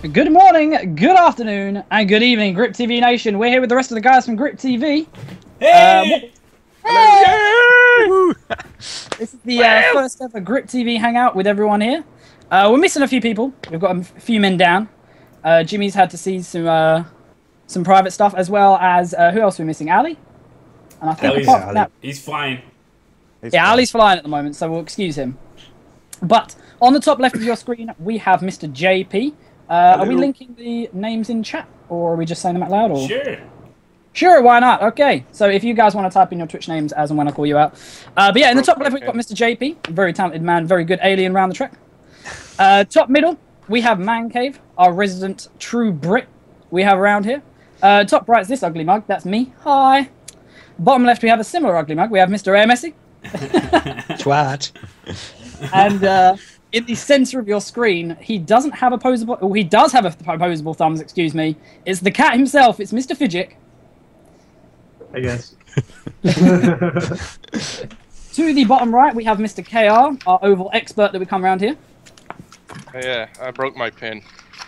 Good morning, good afternoon, and good evening, GripTV Nation. We're here with the rest of the guys from GripTV. Hey! This is the first ever GripTV Hangout with everyone here. We're missing a few people. We've got a few men down. Jimmy's had to see some private stuff, as well as who else are we missing? Ali? And I think apart from that, he's flying. Ali's flying at the moment, so we'll excuse him. But on the top left of your screen, we have Mr. JP. Are we linking the names in chat, or are we just saying them out loud? Or? Sure, why not? Okay, so if you guys want to type in your Twitch names as and when I call you out. But yeah, in the top left, we've got Mr. JP, a very talented man, very good alien around the track. Top middle, we have Man Cave, our resident true Brit we have around here. Top right is this ugly mug, that's me. Hi. Bottom left, we have a similar ugly mug. We have Mr. Air Messi. Twat. And in the center of your screen, he doesn't have opposable. Oh, he does have opposable thumbs. Excuse me. It's the cat himself. It's Mr. Fidget. I guess. To the bottom right, we have Mr. KR, our oval expert that we come around here. Yeah, I broke my pen.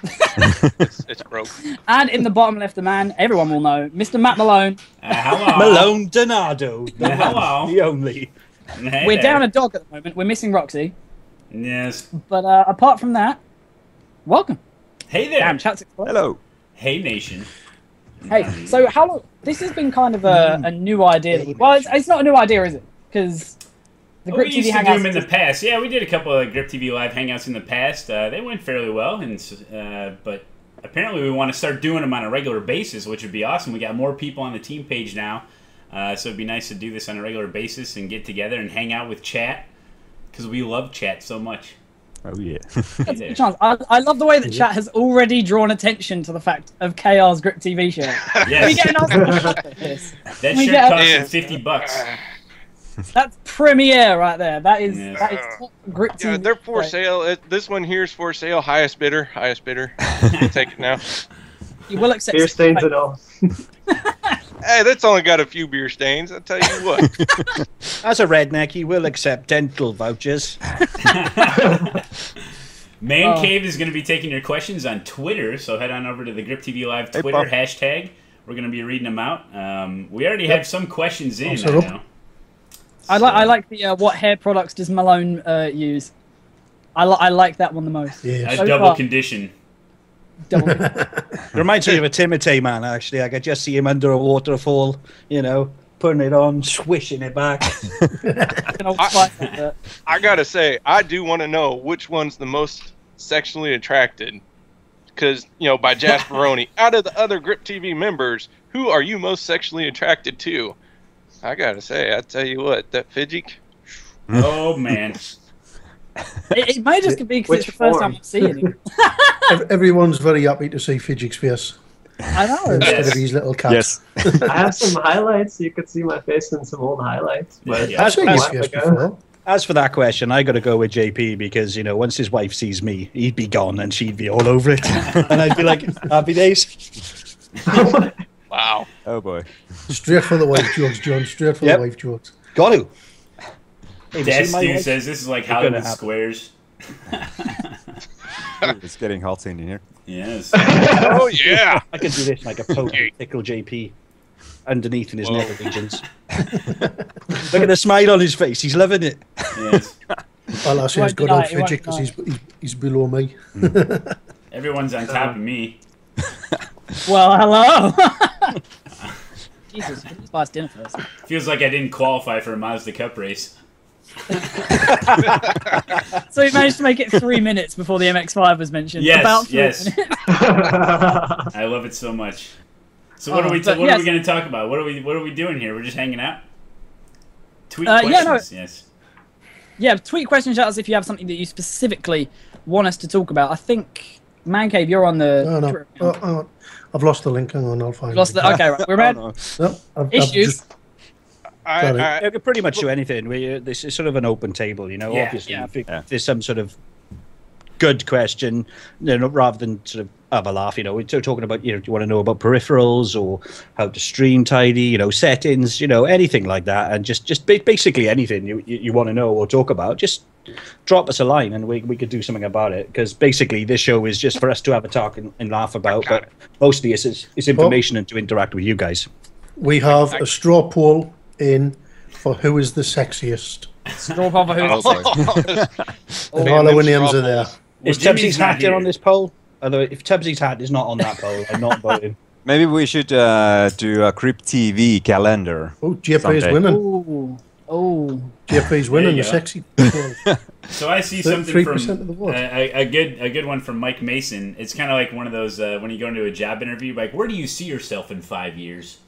it's broke. And in the bottom left, the man everyone will know, Mr. Matt Malone. Hello. Malone Donado. Hello. The only. Hey We're there. down a dog at the moment. We're missing Roxy. Yes. But apart from that, welcome. Hey there. Damn, chat's exploded. Hello. Hey nation. Hey, so how long? This has been kind of a new idea. Well, it's not a new idea, is it? Because the We used GripTV to do Hangouts them in the past. Yeah, we did a couple of GripTV live hangouts in the past. They went fairly well, and but apparently we want to start doing them on a regular basis, which would be awesome. We got more people on the team page now, so it'd be nice to do this on a regular basis and get together and hang out with chat, because we love chat so much. Oh yeah. Hey there. I love the way that chat has already drawn attention to the fact of KR's GripTV shirt. Yes. We get an awesome this. That We shirt get cost him $50. That's premiere right there. That is Yes. that is top GripTV. Yeah, they're for sale. This one here is for sale. Highest bidder. Highest bidder. Take it now. You will accept Beer stains and all. Hey, that's only got a few beer stains. I'll tell you what. As a redneck, he will accept dental vouchers. Man Cave is going to be taking your questions on Twitter, so head on over to the GripTV Live Twitter hashtag. We're going to be reading them out. We already have some questions in right now. I like the what hair products does Malone use? I like that one the most. Yeah. A So double far. condition. It reminds me of a Timothy man, actually. I could just see him under a waterfall, you know, putting it on, swishing it back. An old spice like that. I gotta say, I do want to know which one's the most sexually attracted. Because, you know, by Jasperoni, out of the other GripTV members, who are you most sexually attracted to? I gotta say, I tell you what, that Fidget. Oh, man. It may just be because it's the first time I'm seeing him. Everyone's very happy to see Fidget's face I know. instead of his little cat. Yes. I have some highlights. You could see my face in some old highlights. But Yeah. I've seen a his while face ago. before. As for that question, I got to go with JP because, you know, once his wife sees me, he'd be gone and she'd be all over it. And I'd be like, happy days. Wow. Oh, boy. Straight for the wife jokes, John. Straight for Yep. the wife jokes. Got to. Hey, That see my Stu wife? says this is like gonna Hollywood happen. Squares. It's getting hot in here. Yes. Oh, yeah. I could do this like a poke and tickle JP underneath in his nether regions. Look at the smile on his face. He's loving it. Yes. All I say is Won't good deny old it, he won't Fidget because deny he's below me. Everyone's on top of me. Well, hello. Jesus, let's buy us dinner first. Feels like I didn't qualify for a Mazda Cup race. So we managed to make it 3 minutes before the MX-5 was mentioned. Yes, About 3 yes. minutes. I love it so much. So what are we but what are we yes. going to talk about? What are we doing here? We're just hanging out. Tweet Yeah, questions. no. Yes. Yeah, tweet questions at us if you have something that you specifically want us to talk about. I think Man Cave, you're on the. Oh, no. Twitter account. Hang on. I've lost the link. Hang on, I'll find Lost it. the, okay, right. We're ready. Oh, No, I've Issues. just- I, no. You can pretty much do anything. This is sort of an open table, you know. Yeah, Obviously, yeah. if there's some sort of good question, you know, rather than sort of have a laugh. We're talking about, do you want to know about peripherals or how to stream tidy, settings, anything like that, and just basically anything you want to know or talk about, just drop us a line and we could do something about it. Because basically this show is just for us to have a talk and laugh about, but mostly it's information and to interact with you guys. We have a straw poll in for who is the sexiest. Straw poll for who is the sexiest. And all our names are there. Is Tubbsy's hat on this poll? Although if Tubbsy's hat is not on that poll, I'm not voting. Maybe we should do a GripTV calendar. Oh, JP's winning. Oh, JP's winning the sexy poll. So I see something from of the vote. a good one from Mike Mason. It's kind of like one of those when you go into a job interview, like, where do you see yourself in 5 years?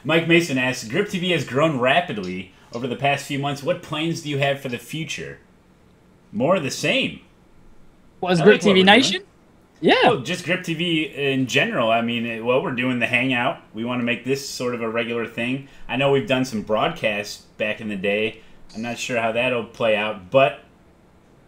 Mike Mason asks, GripTV has grown rapidly over the past few months. What plans do you have for the future? More of the same. What is GripTV Nation? Yeah. Well, just GripTV in general. I mean, we're doing the Hangout. We want to make this sort of a regular thing. I know we've done some broadcasts back in the day. I'm not sure how that'll play out, but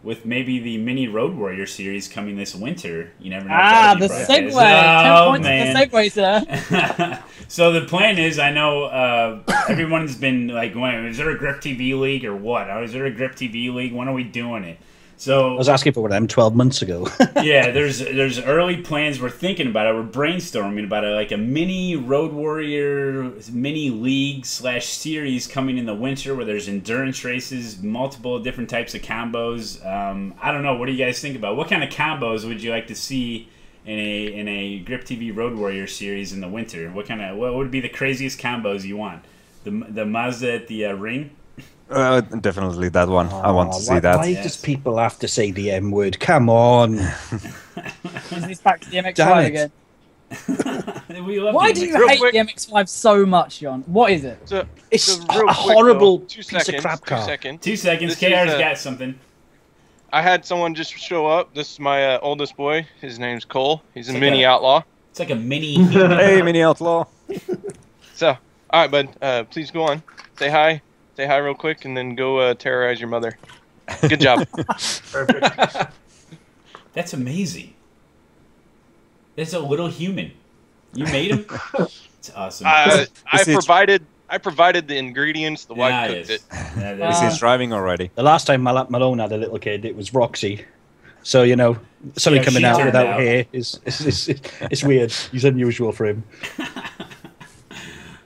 with maybe the mini Road Warrior series coming this winter, you never know. The segue. 10 points man. The segue, sir. So the plan is, I know everyone's been like, is there a GripTV league or what? Is there a GripTV league? When are we doing it? So I was asking for them 12 months ago. Yeah, there's early plans. We're thinking about it. We're brainstorming about it, like a mini Road Warrior mini league / series coming in the winter, where there's endurance races, multiple different types of combos. I don't know. What do you guys think about? What kind of combos would you like to see in a GripTV Road Warrior series in the winter? What would be the craziest combos you want? The Mazda at the ring. Definitely that one. I want to see that. Why does people have to say the M word? Come on. Is this back to the MX-5 again? Why do you hate the MX-5 so much, John? What is it? It's a horrible piece of crap car. 2 seconds. KR's got something. I had someone just show up. This is my oldest boy. His name's Cole. He's a mini outlaw. It's like a mini. Hey, mini outlaw. So, all right, bud. Please go on. Say hi. Say hi real quick, and then go terrorize your mother. Good job. Perfect. That's amazing. That's a little human. You made him. It's awesome. I provided the ingredients. The wife cooked it. Is he driving already? The last time Malone had a little kid, it was Roxy. So something coming out without hair it's weird. It's unusual for him.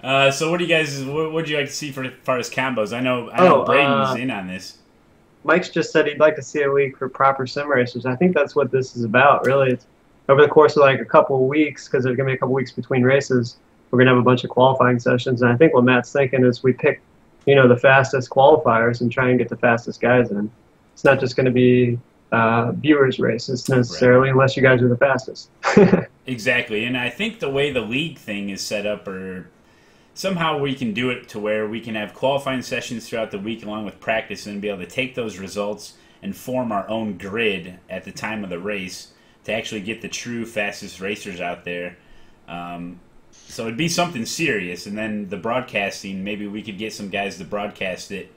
So what do you guys? What would you like to see for as far as combos? I know Braden's in on this. Mike's just said he'd like to see a week for proper sim racers. I think that's what this is about, really. It's over the course of like a couple of weeks, because there's gonna be a couple weeks between races. We're gonna have a bunch of qualifying sessions, and I think what Matt's thinking is we pick, the fastest qualifiers and try and get the fastest guys in. It's not just gonna be viewers' races necessarily, unless you guys are the fastest. Exactly, and I think the way the league thing is set up, or somehow we can do it to where we can have qualifying sessions throughout the week along with practice and be able to take those results and form our own grid at the time of the race to actually get the true fastest racers out there. So it'd be something serious. And then the broadcasting, maybe we could get some guys to broadcast it.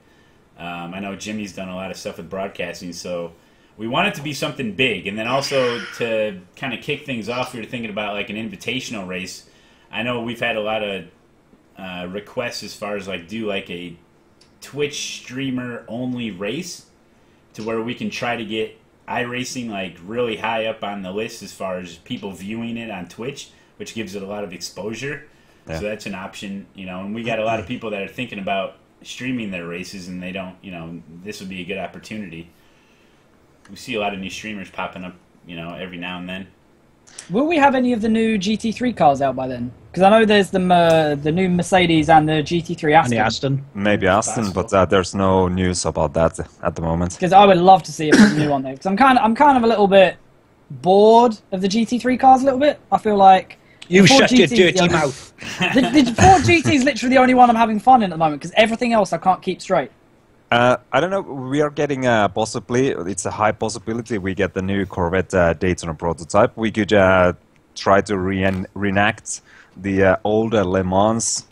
I know Jimmy's done a lot of stuff with broadcasting, so we want it to be something big. And then also to kind of kick things off, we were thinking about like an invitational race. I know we've had a lot of requests as far as do a Twitch streamer only race, to where we can try to get iRacing really high up on the list as far as people viewing it on Twitch, which gives it a lot of exposure. Yeah. So that's an option, and we got a lot of people that are thinking about streaming their races, and they don't, this would be a good opportunity. We see a lot of new streamers popping up, every now and then. Will we have any of the new GT3 cars out by then? Because I know there's the new Mercedes and the GT3 Aston. And the Aston. Maybe Aston, but there's no news about that at the moment. Because I would love to see if there's a new one there. Because I'm kind of a little bit bored of the GT3 cars a little bit. I feel like you shut your dirty mouth. The Ford GT is literally the only one I'm having fun in at the moment, because everything else I can't keep straight. I don't know. We are getting possibly. It's a high possibility we get the new Corvette Daytona prototype. We could try to reenact the old Le Mans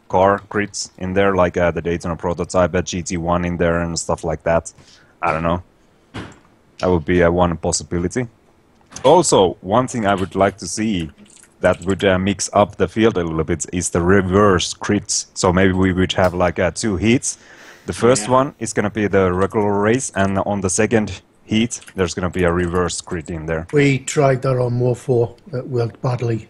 car grids in there, like the Daytona prototype, GT1 in there, and stuff like that. I don't know. That would be one possibility. Also, one thing I would like to see that would mix up the field a little bit is the reverse crits. So maybe we would have like 2 heats. The first one is going to be the regular race, and on the second heat, there's going to be a reverse crit in there. We tried that on Morpho. It worked badly.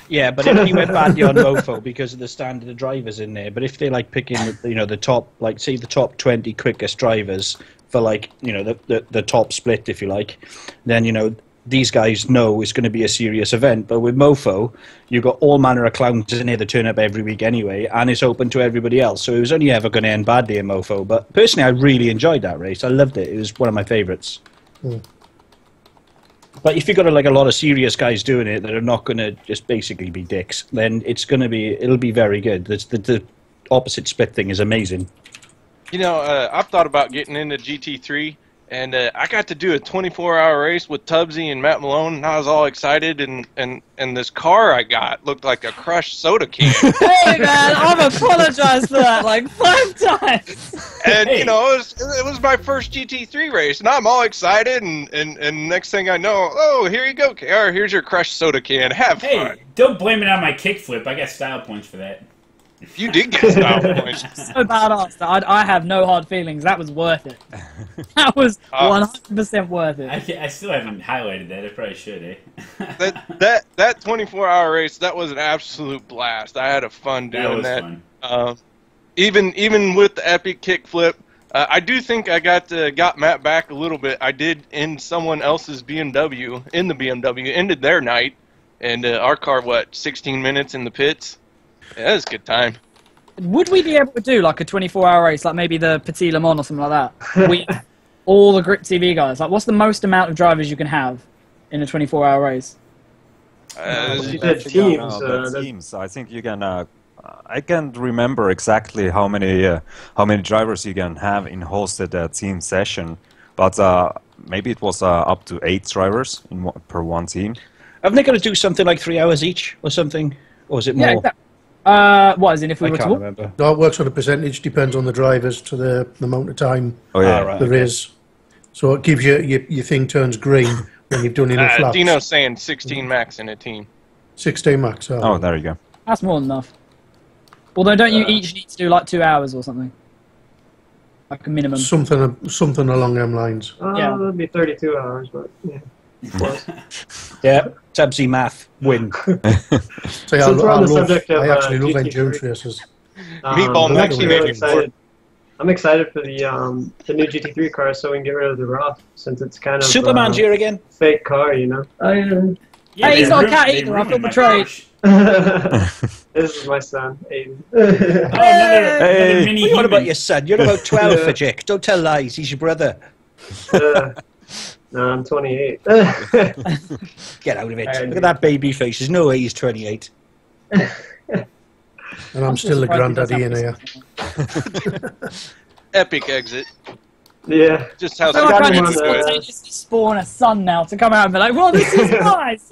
Yeah, but it only went badly on Mofo because of the standard of drivers in there. But if they like picking, the top, like say the top 20 quickest drivers for like, the top split, if you like, then, these guys know it's going to be a serious event. But with Mofo, you've got all manner of clowns in here that turn up every week anyway, and it's open to everybody else. So it was only ever going to end badly in Mofo. But personally, I really enjoyed that race. I loved it. It was one of my favourites. But if you've got a lot of serious guys doing it that are not going to just basically be dicks, then it'll be very good. The opposite split thing is amazing. I've thought about getting into GT3, and I got to do a 24-hour race with Tubbsy and Matt Malone, and I was all excited, and this car I got looked like a crushed soda can. Hey man, I've apologized for that like 5 times. And it was my first GT3 race, and I'm all excited, and next thing I know, oh, here you go, KR, here's your crushed soda can. Have fun. Hey, don't blame it on my kickflip. I got style points for that. You did get style points. So badass that I have no hard feelings. That was worth it. That was 100% worth it. I still haven't highlighted that. I probably should, eh? that 24-hour race, that was an absolute blast. I had a fun doing that. Fun. Even with the epic kickflip, I do think I got Matt back a little bit. I did end someone else's BMW in the BMW, ended their night, and our car 16 minutes in the pits. Yeah, that was a good time. Would we be able to do like a 24-hour race, like maybe the Petit Le Mans or something like that? With all the GripTV guys. Like, what's the most amount of drivers you can have in a 24-hour race? You said teams. Teams. I think you can. I can't remember exactly how many drivers you can have in hosted team session, but maybe it was up to 8 drivers per one team. Haven't they got to do something like 3 hours each or something? Or is it more? Yeah, exactly. What is it if we were to walk? Remember. No, it works on a percentage, depends on the drivers to the amount of time Right, there is. So it gives you, your thing turns green when you've done enough laps. Dino's saying 16 max in a team. 16 max. Oh, there you go. That's more than enough. Although, don't you each need to do like 2 hours or something? Like a minimum. Something along them lines. Yeah. That'd be 32 hours, but yeah. Yeah, Tubbsy math win. So I actually love endurance races. Meatball actually made me bored. I'm excited for the new GT3 car, so we can get rid of the Roth, since it's kind of Superman's here again. Fake car, Yeah, hey, he's not a cat either. I feel betrayed. This is my son, Aiden. Another mini What about your son? You're about 12, Fajik. Don't tell lies. He's your brother. No, I'm 28. Get out of it. Look at that baby face. There's no way he's 28. And I'm still the granddaddy in here. Epic exit. Yeah. Just how I need to spontaneously spawn a son now to come out and be like, well, this is nice.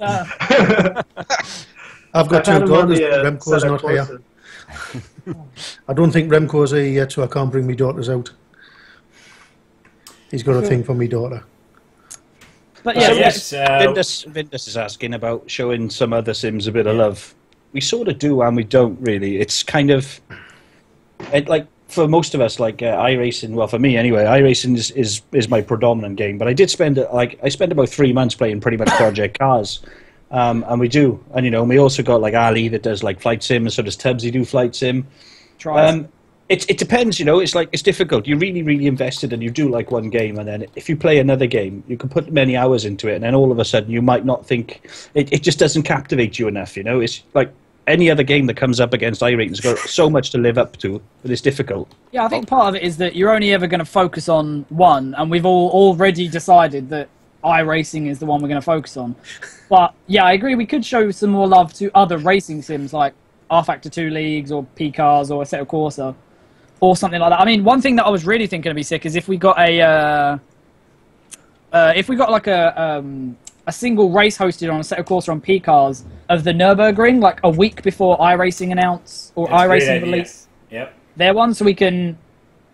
I've got 2 daughters. Remco's not here. I don't think Remco's here yet, so I can't bring my daughters out. He's got a thing for me daughter. But yeah, Vindus is asking about showing some other sims a bit of love. We sort of do and we don't really. It's kind of like for most of us, like iRacing. Well, for me anyway, iRacing is my predominant game. But I did spend I spent about 3 months playing pretty much Project Cars, and we do. And we also got like Ali that does like flight sim, and so does Tubbsy do flight sim. It depends, it's difficult. You're really, really invested and you do like one game, and then if you play another game, you can put many hours into it, and then all of a sudden you might not think, it just doesn't captivate you enough, It's like any other game that comes up against iRacing's got so much to live up to, but it's difficult. Yeah, I think part of it is that you're only ever going to focus on one, and we've all already decided that iRacing is the one we're going to focus on. But yeah, I agree, we could show some more love to other racing sims like R-Factor 2 Leagues or P-Cars or Assetto Corsa. Or something like that. I mean, one thing that I was really thinking would be sick is if we got a single race hosted on Assetto Corsa on P-Cars of the Nürburgring, like a week before iRacing announce or iRacing release. Yep. Their one, so we can.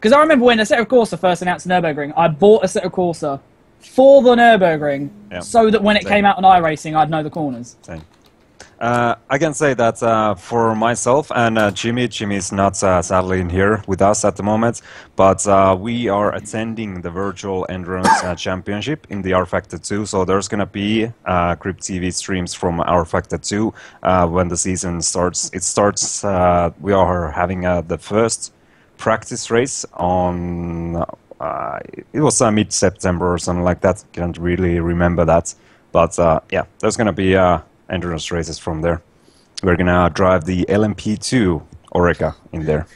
Because I remember when Assetto Corsa first announced Nürburgring, I bought Assetto Corsa for the Nürburgring, so that when it came out on iRacing, I'd know the corners. Same. I can say that for myself and Jimmy's not sadly in here with us at the moment, but we are attending the Virtual Endurance Championship in the R Factor 2, so there's going to be GripTV streams from R Factor 2 when the season starts. It starts, we are having the first practice race on, it was mid-September or something like that, can't really remember that, but yeah, there's going to be endurance races from there. We're gonna drive the LMP2 Oreca in there.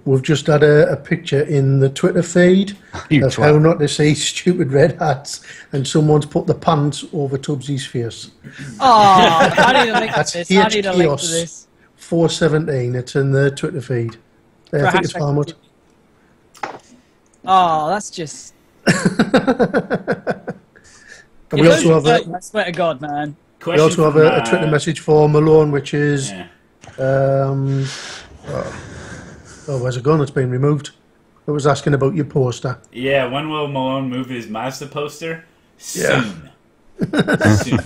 We've just had a picture in the Twitter feed of how not to say stupid red hats, and someone's put the pants over Tubbsy's face. Oh, I need a link to this. I need a link to this. 417. It's in the Twitter feed. I think it's Harmut. Oh, that's just. We also have I swear to God, man. We also have a Twitter message for Malone, which is, where's it gone? It's been removed. I was asking about your poster. Yeah, when will Malone move his Mazda poster? Soon. Soon.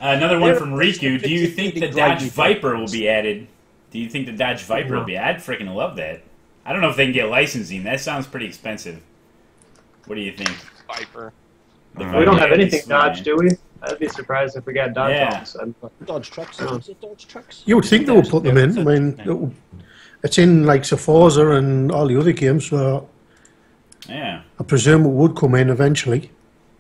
Another one from Riku. Do you think the Dodge Viper will be added? Do you think the Dodge Viper will be added? I'd freaking love that. I don't know if they can get licensing. That sounds pretty expensive. What do you think? Viper. We don't have anything Dodge, do we? I'd be surprised if we got Dodge all of a sudden. Dodge trucks. Is it Dodge trucks? You would think they would put them in. I mean, it's in like Forza and all the other games, so yeah, I presume it would come in eventually.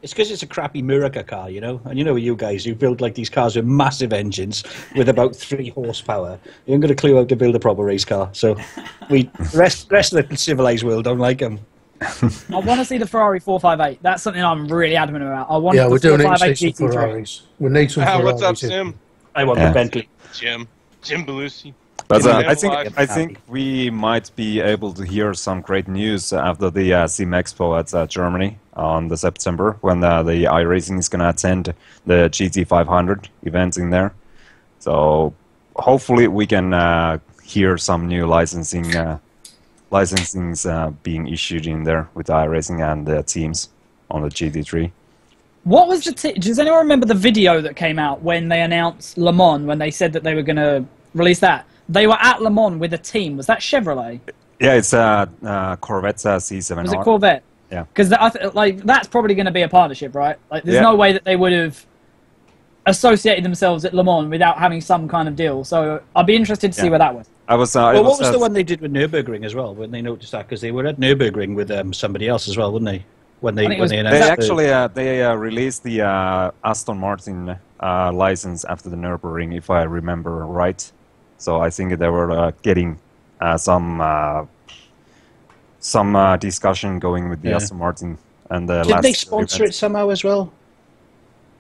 It's because it's a crappy Murica car, you know? And you know you guys, you build like these cars with massive engines with about 3 horsepower. You haven't got a clue how to build a proper race car. So the rest of the civilized world don't like them. I want to see the Ferrari 458. That's something I'm really adamant about. I want we're the doing it GT3. some Ferraris. We need some Ferraris. What's up, Sim? I want the Bentley. Jim Belushi. But I think we might be able to hear some great news after the Sim Expo at Germany on the September when the iRacing is going to attend the GT500 event in there. So hopefully we can hear some new licensings being issued in there with iRacing and the teams on the GT3. What was does anyone remember the video that came out when they announced Le Mans, when they said that they were going to release that? They were at Le Mans with a team. Was that Chevrolet? Yeah, it's Corvette C7R. Was it Corvette? Yeah. Because that's probably going to be a partnership, right? Like, there's no way that they would have associated themselves at Le Mans without having some kind of deal. So I'd be interested to see where that went. What was the one they did with Nürburgring as well? When they noticed that, because they were at Nürburgring with somebody else as well, weren't they? When they announced they released the Aston Martin license after the Nürburgring, if I remember right. So I think they were getting some discussion going with the Aston Martin and the. Did they sponsor it somehow as well?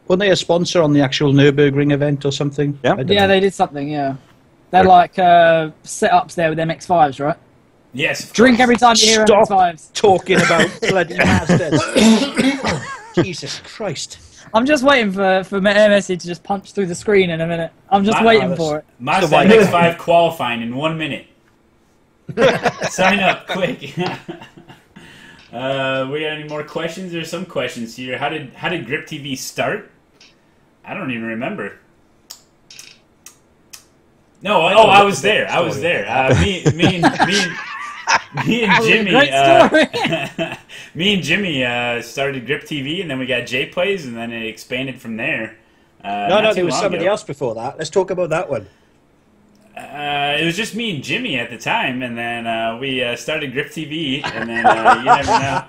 Weren't they a sponsor on the actual Nürburgring event or something? Yeah, they did something. Yeah, they're like setups there with MX-5s, right? Yes. Drink every time you hear MX-5s. Talking about bloody Mazdas. Jesus Christ. I'm just waiting for Messi to just punch through the screen in a minute. I'm just waiting for it. Mazda MX-5 qualifying in 1 minute. Sign up quick. We got any more questions? There's some questions here. How did GripTV start? I don't even remember. No, I was there. I was there. Me and Jimmy. Me and Jimmy started GripTV, and then we got J-Plays, and then it expanded from there. No, there was somebody else before that. Let's talk about that one. It was just me and Jimmy at the time, and then we started GripTV, and then you never know.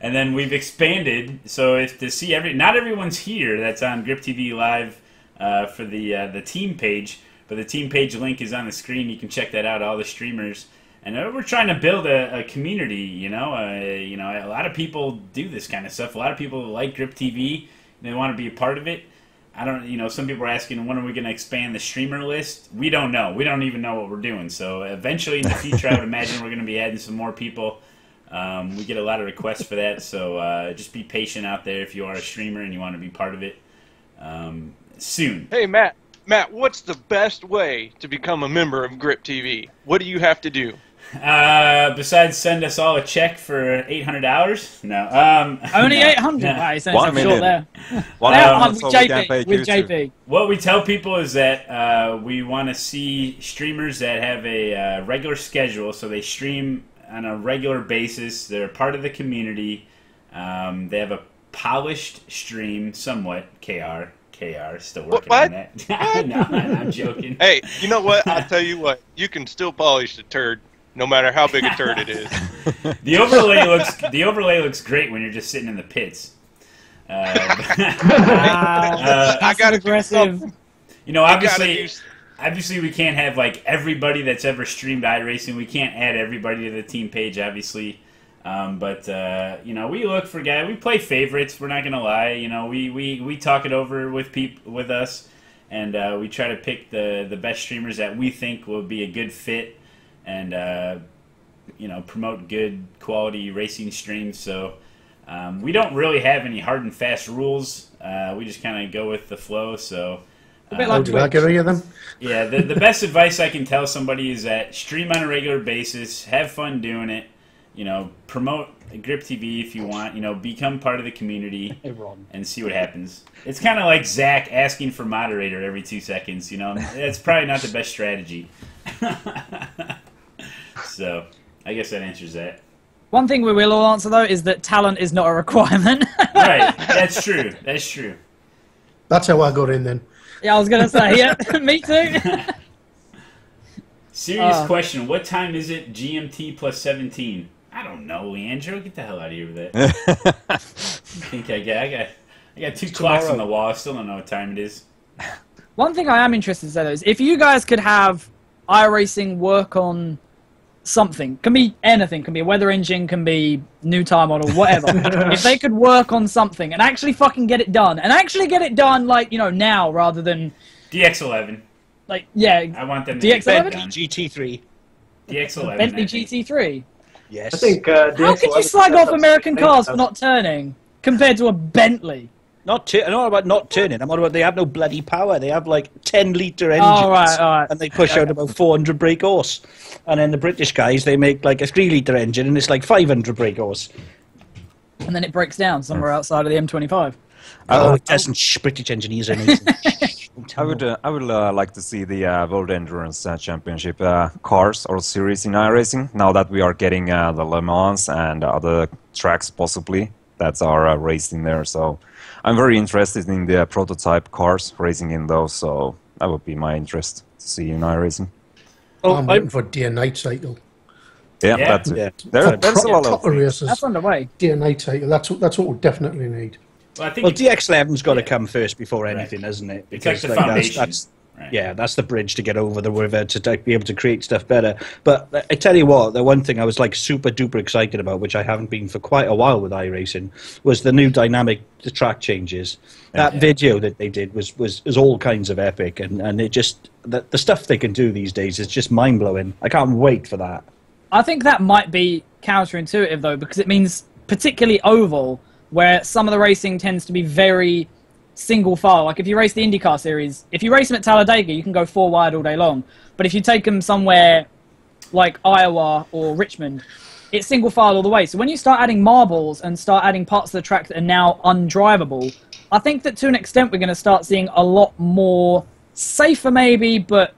And then we've expanded. So if to see not everyone's here that's on GripTV Live for the team page, but the team page link is on the screen. You can check that out. All the streamers, and we're trying to build a community. You know, a lot of people do this kind of stuff. A lot of people like GripTV. They want to be a part of it. I don't, some people are asking, when are we going to expand the streamer list? We don't know. We don't even know what we're doing. So eventually in the future, I would imagine we're going to be adding some more people. We get a lot of requests for that. So just be patient out there if you are a streamer and you want to be part of it soon. Hey, Matt, what's the best way to become a member of GripTV? What do you have to do? Besides send us all a check for $800? No. Only no. 800. No. Wow, he sounds 1 short million. there. 1 With million, so we can pay JP. With YouTube. JP. What we tell people is that we want to see streamers that have a regular schedule, so they stream on a regular basis. They're part of the community. They have a polished stream, somewhat. KR, still working on that. No, I'm joking. Hey, you know what? I'll tell you what. You can still polish the turd, no matter how big a turd it is. The overlay looks great when you're just sitting in the pits. I got aggressive. You know, obviously we can't have like everybody that's ever streamed iRacing. We can't add everybody to the team page, obviously. But you know, we look for guys. We play favorites. We're not gonna lie. You know, we talk it over with us, and we try to pick the best streamers that we think will be a good fit, and you know, promote good quality racing streams. So we don't really have any hard and fast rules. We just kind of go with the flow. So. Did I get any of them? Yeah, the best advice I can tell somebody is that stream on a regular basis, have fun doing it. You know, promote GripTV if you want. You know, become part of the community and see what happens. It's kind of like Zach asking for moderator every 2 seconds. You know, that's probably not the best strategy. So, I guess that answers that. One thing we will all answer though is that talent is not a requirement. Right, that's true. That's true. That's how I got in then. Yeah, I was gonna say, yeah, me too. Serious question. What time is it? GMT plus 17. I don't know, Leandro. Get the hell out of here with that. I think I got 2 clocks on the wall. I still don't know what time it is. One thing I am interested in though is if you guys could have iRacing work on something, can be anything, can be a weather engine, can be new tire model, whatever. If they could work on something and actually fucking get it done, and actually get it done like, you know, now rather than DX11. like, yeah, I want them to DX11? GT3. DX11. Bentley GT3. Yes. I think. How could you slag off American cars for not turning compared to a Bentley? I'm not about not turning. I'm on about they have no bloody power. They have like 10-litre engines, all right. and they push out about 400 brake horse. And then the British guys, they make like a 3-litre engine, and it's like 500 brake horse. And then it breaks down somewhere outside of the M25. Oh, it doesn't. British engineers are amazing. I would like to see the World Endurance Championship cars or series in iRacing. Now that we are getting the Le Mans and other tracks possibly that are raced in there, so I'm very interested in the prototype cars racing in those. So that would be my interest to see in iRacing. I'm waiting for day and night cycle. Yeah, that's it. There's a lot of races. That's underway. Day and night cycle. That's what we definitely need. Well, I think Well, DX11's got to come first before anything, hasn't it? It's like the foundation. Right. Yeah, that's the bridge to get over the river to be able to create stuff better. But I tell you what, the one thing I was like super duper excited about, which I haven't been for quite a while with iRacing, was the new dynamic track changes. That video that they did was all kinds of epic, and it just the stuff they can do these days is just mind blowing. I can't wait for that. I think that might be counterintuitive though, because it means particularly oval, where some of the racing tends to be very single file. Like if you race the IndyCar series, if you race them at Talladega, you can go 4 wide all day long. But if you take them somewhere like Iowa or Richmond, it's single file all the way. So when you start adding marbles and start adding parts of the track that are now undrivable, I think that to an extent we're going to start seeing a lot more safer maybe, but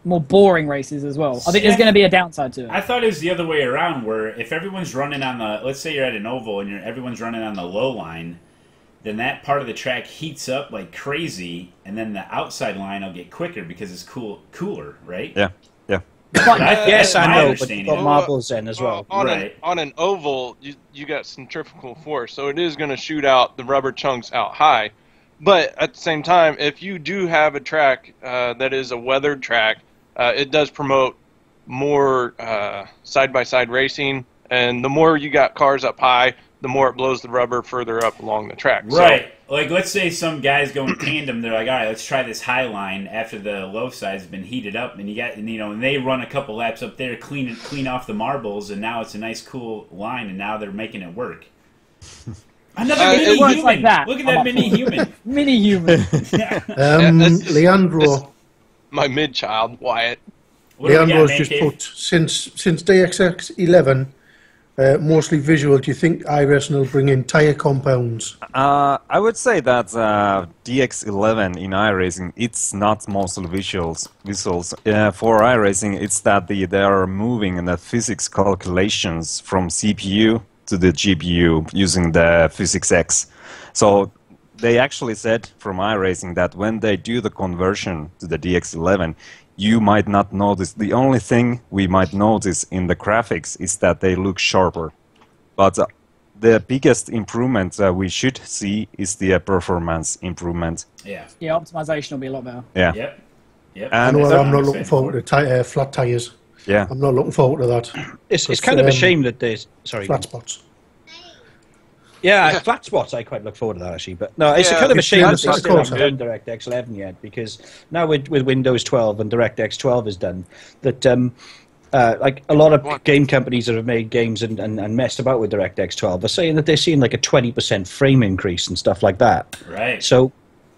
more boring races as well. I think there's going to be a downside to it. I thought it was the other way around, where if everyone's running on the, let's say you're at an oval and everyone's running on the low line, then that part of the track heats up like crazy, and then the outside line will get quicker because it's cooler, right? Yeah. Yes, I know, but you've understanding. got marbles in as well. On Right. an oval, you got centrifugal force, so it is going to shoot out the rubber chunks out high. But at the same time, if you do have a track that is a weathered track, it does promote more side-by-side racing, and the more you got cars up high, the more it blows the rubber further up along the track. Right. So, like, let's say some guys go in tandem. They're like, all right, let's try this high line after the low side's been heated up, and and they run a couple laps up there, clean off the marbles, and now it's a nice, cool line, and now they're making it work. Another mini human. Like that. Look at that mini human. Mini human. Leandro. My mid-child, Wyatt. Leandro's just put, since DXX 11, mostly visual, do you think iRacing will bring in tyre compounds? I would say that DX11 in iRacing, it's not mostly visuals. For iRacing, it's that they are moving in the physics calculations from CPU to the GPU using the Physics X. So they actually said from iRacing that when they do the conversion to the DX11, you might not notice. The only thing we might notice in the graphics is that they look sharper. But the biggest improvement we should see is the performance improvement. Yeah. Yeah, optimization will be a lot better. Yeah. Yep. And I'm not looking forward to flat tyres. Yeah. I'm not looking forward to that. It's kind of a shame that there's... Sorry. Flat spots. Yeah, flat spots, I quite look forward to that, actually. But no, it's kind of a shame that they still haven't done DirectX 11 yet, because now with Windows 12 and DirectX 12 is done, that like a lot of game companies that have made games and messed about with DirectX 12 are saying that they're seeing like a 20% frame increase and stuff like that. Right. So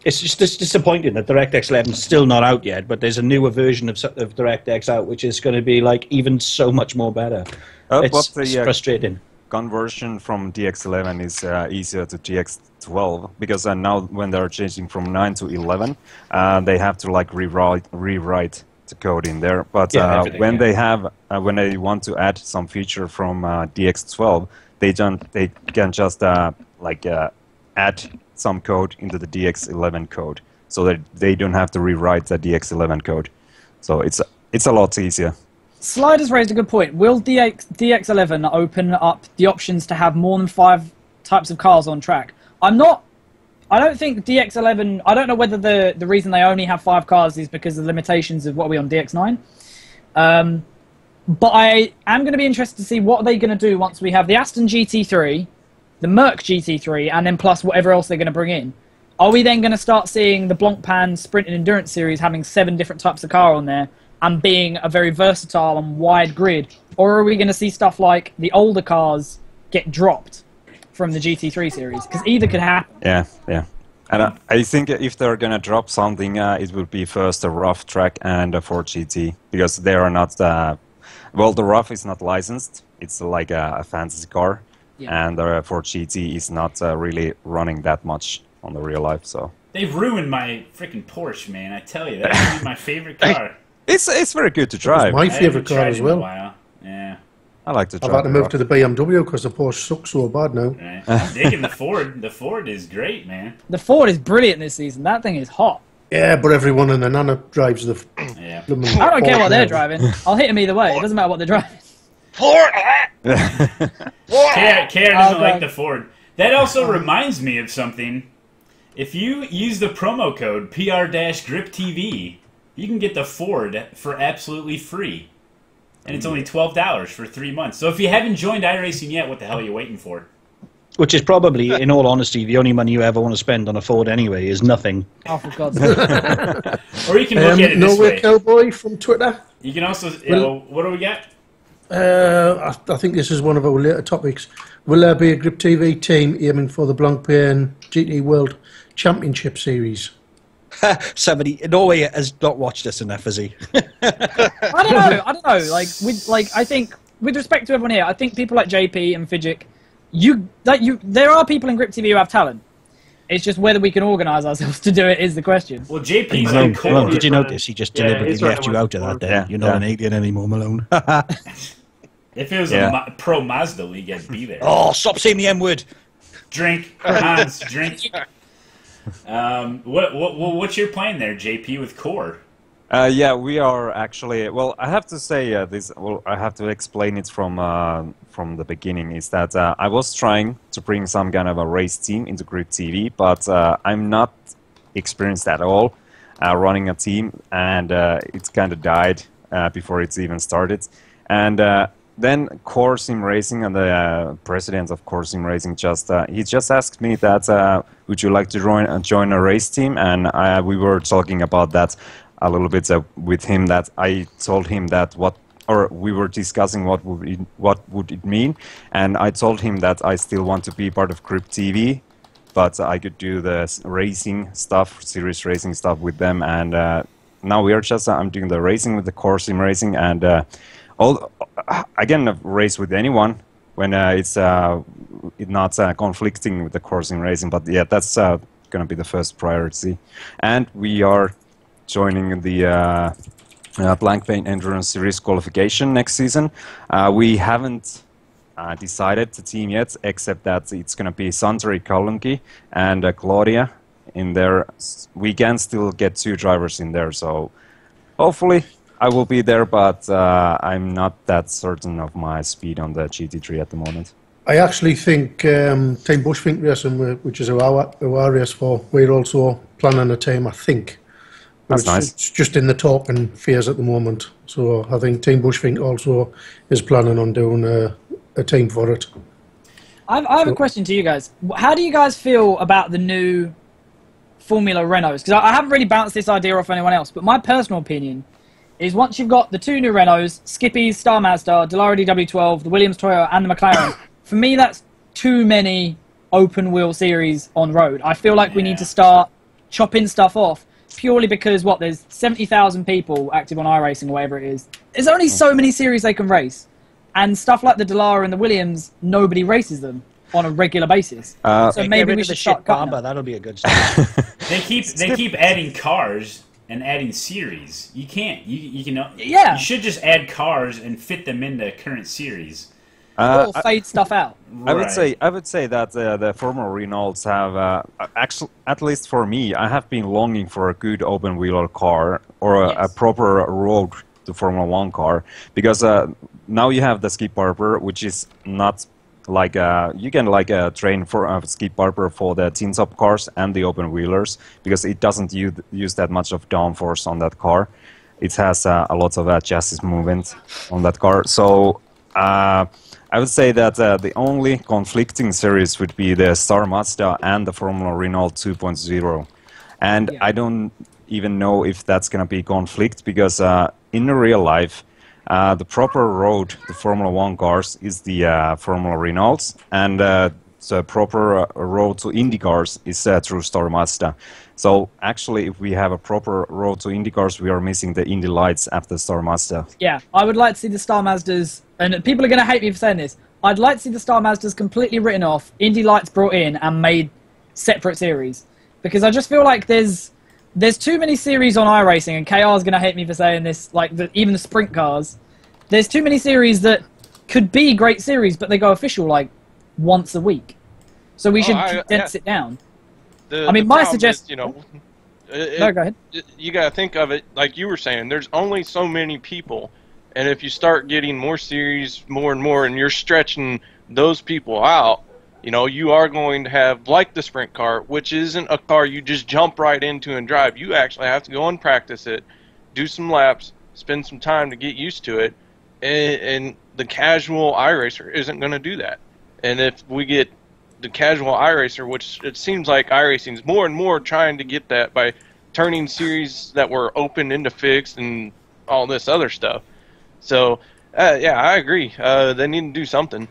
it's just disappointing that DirectX 11 is still not out yet, but there's a newer version of DirectX out, which is going to be like even so much more better. It's frustrating. Conversion from DX11 is easier to DX12 because now when they're changing from 9 to 11, they have to like rewrite the code in there. But when they want to add some feature from DX12, they can just add some code into the DX11 code, so that they don't have to rewrite the DX11 code. So it's a lot easier. Sliders raised a good point. Will DX11 open up the options to have more than 5 types of cars on track? I don't think DX11... I don't know whether the reason they only have 5 cars is because of the limitations of what we on DX9. But I am going to be interested to see what they're going to do once we have the Aston GT3, the Merc GT3, and then plus whatever else they're going to bring in. Are we then going to start seeing the Blancpain Sprint and Endurance Series having 7 different types of car on there and being a very versatile and wide grid? Or are we going to see stuff like the older cars get dropped from the GT3 series? Because either could happen. Yeah. And I think if they're going to drop something, it would be first a rough track and a Ford GT, because they are not... well, the rough is not licensed. It's like a fantasy car. Yeah. And the Ford GT is not really running that much on the real life. So they've ruined my freaking Porsche, man. I tell you, that is my favorite car. It's very good to drive. It's my favourite car as well. Yeah. I like to drive. I've had to move to the BMW because the Porsche sucks so bad now. Right. I'm digging the Ford. The Ford is great, man. The Ford is brilliant this season. That thing is hot. Yeah, but everyone in the Nana drives the... Yeah. I don't care what they're driving. I'll hit them either way. It doesn't matter what they're driving. Ford! Karen doesn't like the Ford. That also reminds me of something. If you use the promo code PR-GripTV, you can get the Ford for absolutely free. And it's only $12 for 3 months. So if you haven't joined iRacing yet, what the hell are you waiting for? Which is probably, in all honesty, the only money you ever want to spend on a Ford anyway is nothing. Oh, for God's sake. Or you can look at it this way. Cowboy from Twitter. You can also... what do we got? I think this is one of our later topics. Will there be a GripTV team aiming for the Blancpain GT World Championship Series? Somebody in Norway has not watched us enough, has he? I don't know. I think, with respect to everyone here, I think people like JP and Fidget, there are people in GripTV who have talent. It's just whether we can organise ourselves to do it is the question. Well, JP's like Malone, did you notice? He just deliberately left you out of that. Then you're not an alien anymore, Malone. If it was a pro Mazda league, I'd be there. Oh, stop saying the M word. Drink, Hans, drink. What's your plan there, JP, with Core? Yeah, we are actually. Well, I have to say this. Well, I have to explain it from the beginning. Is that I was trying to bring some kind of a race team into GripTV, but I'm not experienced at all running a team, and it's kind of died before it's even started. And then Core Sim Racing and the president of Core Sim Racing he just asked me that would you like to join a race team, and we were talking about that a little bit with him. That I told him that we were discussing what would it mean, and I told him that I still want to be part of GripTV, but I could do the racing stuff, serious racing stuff with them, and now we are just I'm doing the racing with the core sim racing, and I can race with anyone when it's not conflicting with the core sim racing. But yeah, that's going to be the first priority. And we are joining the Blank Paint Endurance Series qualification next season. We haven't decided the team yet, except that it's going to be Santeri Kalunki and Claudia in there. We can still get 2 drivers in there, so hopefully I will be there, but I'm not that certain of my speed on the GT3 at the moment. I actually think Team Bushfink Racing, which is who I race for, we're also planning a team, I think. That's nice. It's just in the talking phase at the moment. So I think Team Bushfink also is planning on doing a team for it. I have a question to you guys. How do you guys feel about the new Formula Renaults? Because I haven't really bounced this idea off anyone else, but my personal opinion is once you've got the 2 new Renaults, Skippy's Star Mazda, Dallara DW12, the Williams Toyota, and the McLaren, for me that's too many open-wheel series on road. I feel like we need to start chopping stuff off, purely because, there's 70,000 people active on iRacing or whatever it is. There's only so many series they can race. And stuff like the Dallara and the Williams, nobody races them on a regular basis. So maybe we should start cutting them. That'll be a good start. They keep adding cars and adding series. You can't. You can. Yeah. You should just add cars and fit them into current series. Or fade stuff out. I would say that the former Renaults have actually, at least for me, I have been longing for a good open wheeler car or a proper road to Formula 1 car, because now you have the Skip Barber, which is not like you can train for Skip Barber for the tin top cars and the open wheelers, because it doesn't use that much of downforce on that car. It has a lot of chassis movement on that car. So I would say that the only conflicting series would be the Star Mazda and the Formula Renault 2.0. And I don't even know if that's going to be conflict, because in real life, the proper road to Formula 1 cars is the Formula Renaults, and the proper road to Indy cars is through Star Mazda. So actually, if we have a proper road to Indy cars, we are missing the Indy lights after Star Mazda. Yeah, I would like to see the Star Mazdas, and people are going to hate me for saying this, I'd like to see the Star Mazdas completely written off, Indy lights brought in, and made separate series. Because I just feel like there's too many series on iRacing, and KR is going to hate me for saying this, like even the sprint cars. There's too many series that could be great series, but they go official like once a week. So we should condense it down. My suggestion... No, go ahead. You got to think of it like you were saying. There's only so many people, and if you start getting more series, more and more, and you're stretching those people out, you are going to have, like the sprint car, which isn't a car you just jump right into and drive. You actually have to go and practice it, do some laps, spend some time to get used to it, and the casual iRacer isn't going to do that. And if we get the casual iRacer, which it seems like iRacing is more and more trying to get that by turning series that were open into fixed and all this other stuff. So, yeah, I agree. They need to do something.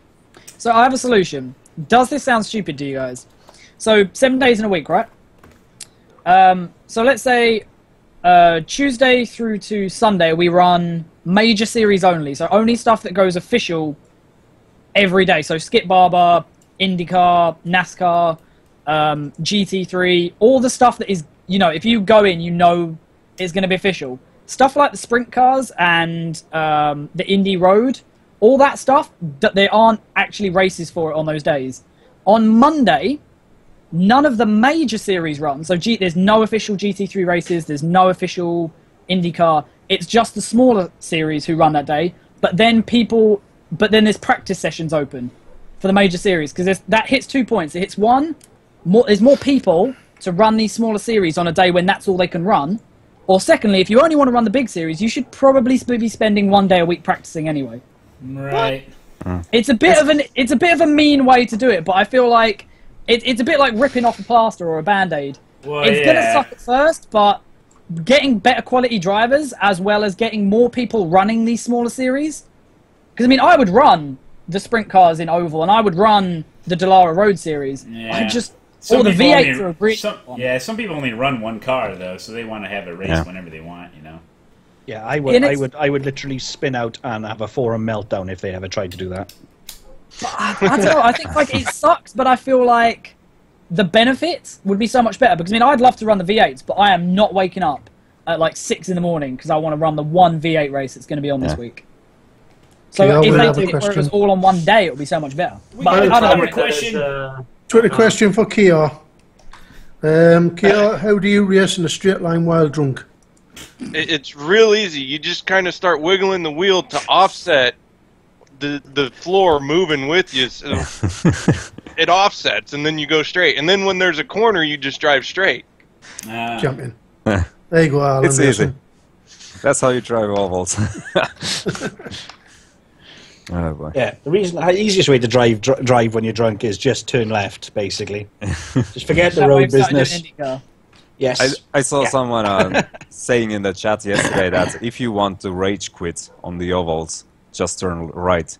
So I have a solution. Does this sound stupid to you guys? So 7 days in a week, right? So let's say Tuesday through to Sunday we run major series only. So only stuff that goes official every day. So Skip Barber, IndyCar, NASCAR, GT3, all the stuff that is, if you go in, is going to be official. Stuff like the sprint cars and the Indy Road, all that stuff, there aren't actually races for it on those days. On Monday, none of the major series run. So there's no official GT3 races, there's no official IndyCar. It's just the smaller series who run that day. But then there's practice sessions open for the major series, because that hits 2 points. It hits one, there's more people to run these smaller series on a day when that's all they can run. Or secondly, if you only want to run the big series, you should probably be spending 1 day a week practicing anyway. Right. It's a bit of a mean way to do it, but I feel like it's a bit like ripping off a plaster or a band-aid. It's gonna suck at first, but getting better quality drivers as well as getting more people running these smaller series. Because I would run the sprint cars in oval, and I would run the Dallara Road series. Yeah. Some the people V8s are a great some people only run one car though, so they want to have a race whenever they want, you know. Yeah, I would literally spin out and have a forum meltdown if they ever tried to do that. I don't know. I think like it sucks, but I feel like the benefits would be so much better. Because I mean, I'd love to run the V8s, but I am not waking up at like 6 in the morning because I want to run the one V8 race that's going to be on this week. So if they did it where it was all on one day, it would be so much better. But I don't know. Twitter question for Kia. Kia, how do you race in a straight line while drunk? It's real easy. You just kind of start wiggling the wheel to offset the floor moving with you. So it offsets, and then you go straight. And then when there's a corner, you just drive straight. Champion. There you go, Alan. It's easy. That's how you drive ovals. Oh boy. Yeah, the easiest way to drive when you're drunk is just turn left, basically. Just forget the road business. Yes. I saw someone saying in the chat yesterday that if you want to rage quit on the ovals, just turn right.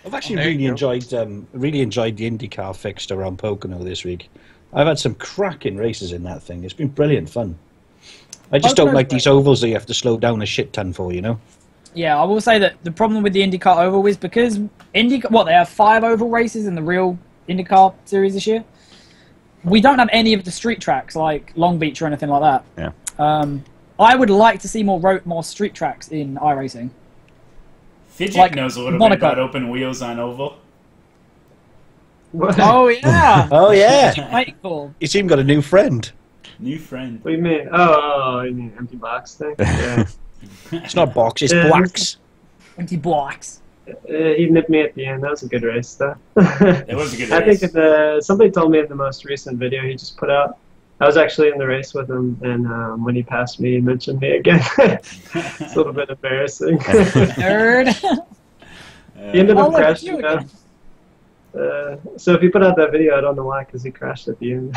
I've actually really enjoyed the IndyCar fixed around Pocono this week. I've had some cracking races in that thing. It's been brilliant fun. I just don't like these ovals that you have to slow down a shit ton for, you know? Yeah, I will say that the problem with the IndyCar oval is because they have 5 oval races in the real IndyCar series this year. We don't have any of the street tracks like Long Beach or anything like that. Yeah. I would like to see more street tracks in iRacing. Fidget knows a little bit about open wheels on oval. What? Oh yeah. Oh yeah. Cool. He's even got a new friend. New friend. What do you mean? Oh, you mean empty box thing? Yeah. It's not box, it's blocks. Empty blocks. He nipped me at the end. That was a good race, though. It was a good race. I think somebody told me in the most recent video he just put out, I was actually in the race with him, and when he passed me, he mentioned me again. It's a little bit embarrassing. Nerd. He ended up crashing. So if he put out that video, I don't know why, because he crashed at the end.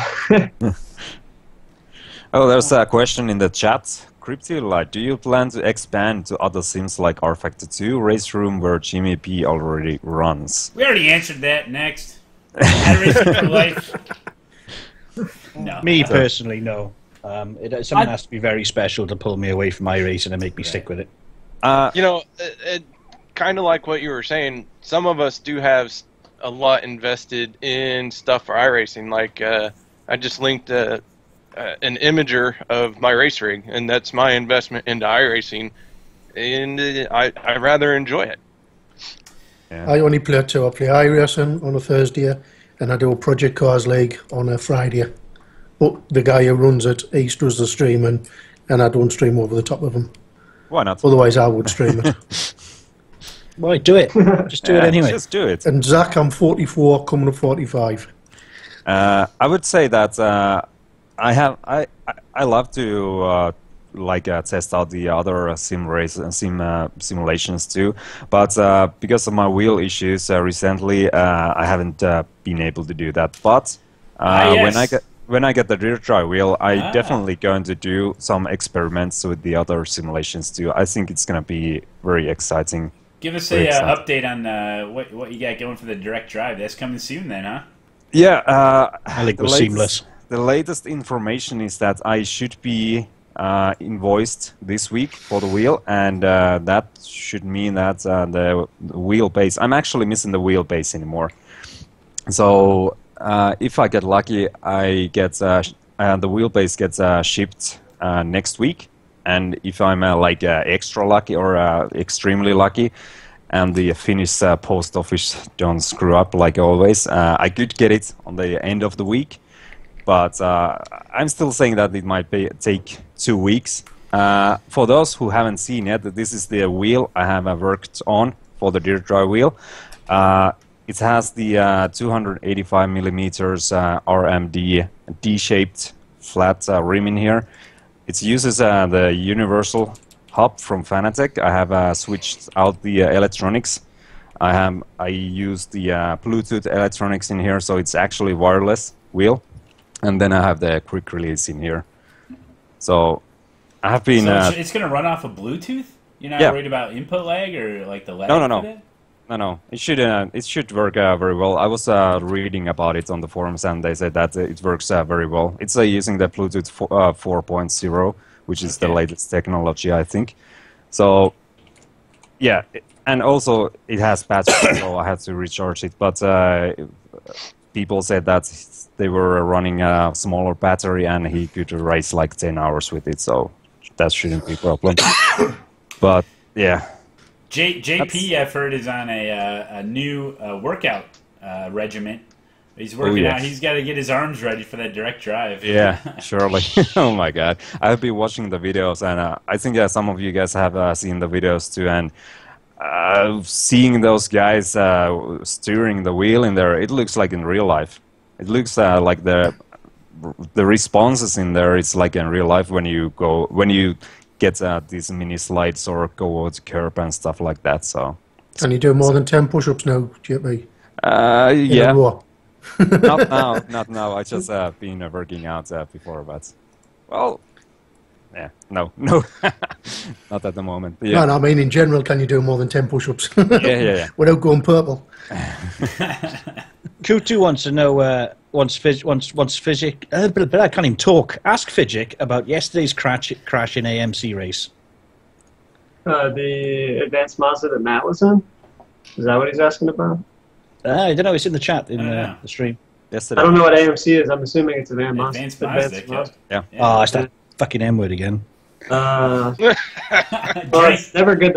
Oh, there's a question in the chat. GripTV, do you plan to expand to other sims like R-Factor 2 Race Room where Jimmy P already runs? We already answered that. Next. iRacing for life. No. Me personally, no. Someone has to be very special to pull me away from iRacing and make me stick with it. You know, it kind of like what you were saying. Some of us do have a lot invested in stuff for iRacing. Like I just linked an imager of my race rig, and that's my investment into iRacing, and I rather enjoy it. Yeah. I only play 2. I play iRacing on a Thursday, and I do a Project Cars League on a Friday. But the guy who runs it, he does the streaming, and I don't stream over the top of him. Why not? Otherwise, I would stream it. Why, do it. Just do it anyway. Just do it. And Zach, I'm 44, coming to 45. I would say that I love to test out the other simulations too, but because of my wheel issues recently, I haven't been able to do that. But when I get the rear drive wheel, I definitely going to do some experiments with the other simulations too. I think it's gonna be very exciting. Give us a update on what you got going for the direct drive. That's coming soon, then, huh? Yeah, I think it was seamless. The latest information is that I should be invoiced this week for the wheel, and that should mean that the wheelbase... I'm actually missing the wheelbase anymore. So if I get lucky, I get the wheelbase gets shipped next week, and if I'm extra lucky or extremely lucky, and the Finnish post office don't screw up like always, I could get it on the end of the week. But I'm still saying that it might take 2 weeks. For those who haven't seen yet, this is the wheel I have worked on for the dirt drive wheel. It has the 285 millimeters RMD D-shaped flat rim in here. It uses the universal hub from Fanatec. I have switched out the electronics. I use the Bluetooth electronics in here, so it's actually wireless wheel. And then I have the quick release in here. So I have been... So it's going to run off of Bluetooth? You're not worried about input lag or like the lag? No. No. It should work very well. I was reading about it on the forums, and they said that it works very well. It's using the Bluetooth 4.0, which is the latest technology, I think. So, yeah, and also it has battery, so I had to recharge it. But people said that they were running a smaller battery, and he could race like 10 hours with it, so that shouldn't be a problem. But yeah. JP, I've heard, is on a new workout regimen. He's working out. He's got to get his arms ready for that direct drive. Yeah, surely. Oh my God, I've been watching the videos, and I think some of you guys have seen the videos too. And seeing those guys steering the wheel in there, it looks like in real life. It looks like the responses in there. It's like in real life when you get these mini slides or go over the curb and stuff like that. So. Can you do more than 10 push-ups now, JP? Yeah. Not now. I just been working out before, but well, yeah, no, not at the moment. Yeah. No, I mean in general, can you do more than 10 push-ups? Yeah. Without going purple. Q2 wants to know wants Fidget, but I can't even talk. Ask Fidget about yesterday's crash in AMC race. The advanced Mazda that Matt was in. Is that what he's asking about? I don't know. It's in the chat in the stream. Yesterday. I don't know what AMC is. I'm assuming it's advanced Mazda. Mazda. Yeah. Oh, it's that fucking M word again. Well, it's never good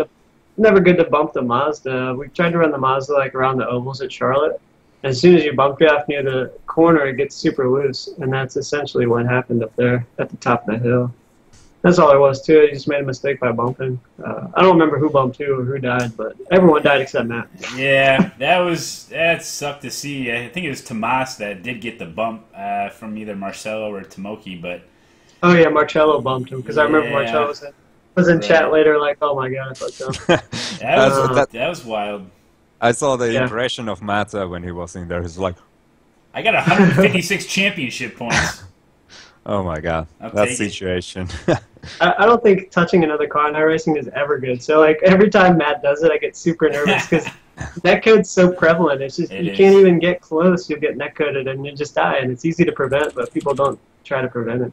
to bump the Mazda. We tried to run the Mazda like around the ovals at Charlotte. As soon as you bump draft near the corner, it gets super loose, and that's essentially what happened up there at the top of the hill. That's all there was to it. He just made a mistake by bumping. I don't remember who bumped who or who died, but everyone died except Matt. Yeah, that sucked to see. I think it was Tomas that did get the bump from either Marcelo or Tomoki, but. Oh yeah, Marcello bumped him because I remember Marcello was in chat later like, "Oh my god, I fucked up." That was wild. I saw the impression of Matt when he was in there. He's like, "I got 156 championship points." Oh my god, that situation. I don't think touching another car in iRacing is ever good. So like every time Matt does it, I get super nervous because netcode's so prevalent. It's just you can't even get close. You'll get netcoded and you just die. And it's easy to prevent, but people don't try to prevent it.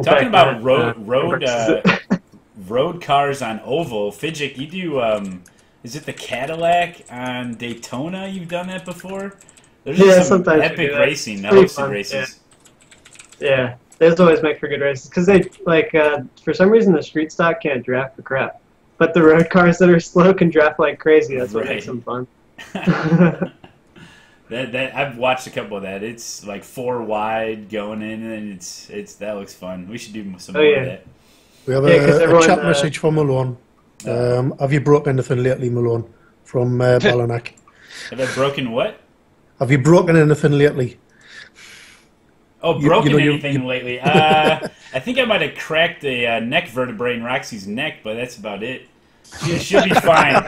Talking about road cars on oval, Fidget, you do. Is it the Cadillac on Daytona? You've done that before? There's some epic racing, hosted races. Yeah. Those always make for good races because they for some reason the street stock can't draft for crap, but the road cars that are slow can draft like crazy. That's what makes them fun. that I've watched a couple of that. It's like 4 wide going in, and it's that looks fun. We should do some more of that. We have a chat message from Malone. Have you broke anything lately, Malone? From Balanak. Have I broken what? Have you broken anything lately? Oh, broken anything lately? I think I might have cracked a neck vertebrae in Roxy's neck, but that's about it. She'll be fine.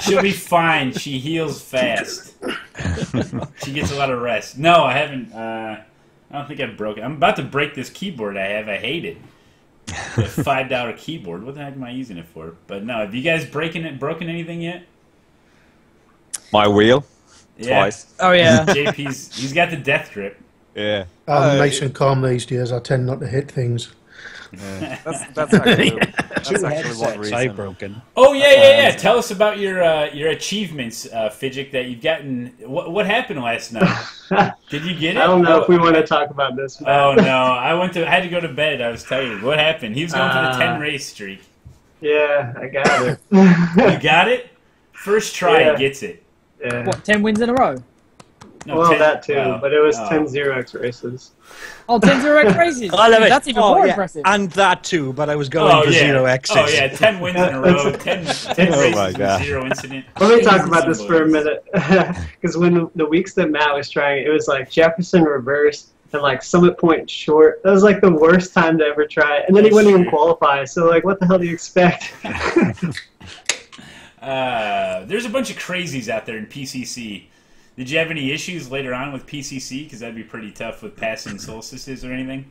She'll be fine. She heals fast. She gets a lot of rest. No, I haven't. I don't think I've broken. I'm about to break this keyboard I have. I hate it. The $5 keyboard. What the heck am I using it for? But no, have you guys broken anything yet? My wheel. Yeah. Twice. Oh yeah. He's got the death grip. Yeah. I'm nice and calm these days. I tend not to hit things. Yeah. That's actually one reason. I've broken. Oh yeah. Tell us about your achievements, Fidget, that you've gotten. What happened last night? Did you get it? I don't know if we want to talk about this. Matt. Oh no, I had to go to bed. I was tired. What happened? He was going for the 10 race streak. Yeah, I got it. You got it? First try, he gets it. Yeah. What, 10 wins in a row? No, well, 10, that too, but it was 10-0x races. Oh, 10-0x races. I love it. That's even more impressive. And that too, but I was going for 0x's. Oh yeah, 10 wins in a row, 10 races with 0 incident. Let me talk about this for a minute, because when the weeks that Matt was trying, it was like Jefferson reverse and like Summit Point short. That was like the worst time to ever try it, and then he wouldn't even qualify. So like, what the hell do you expect? There's a bunch of crazies out there in PCC. Did you have any issues later on with PCC? Because that'd be pretty tough with passing solstices or anything.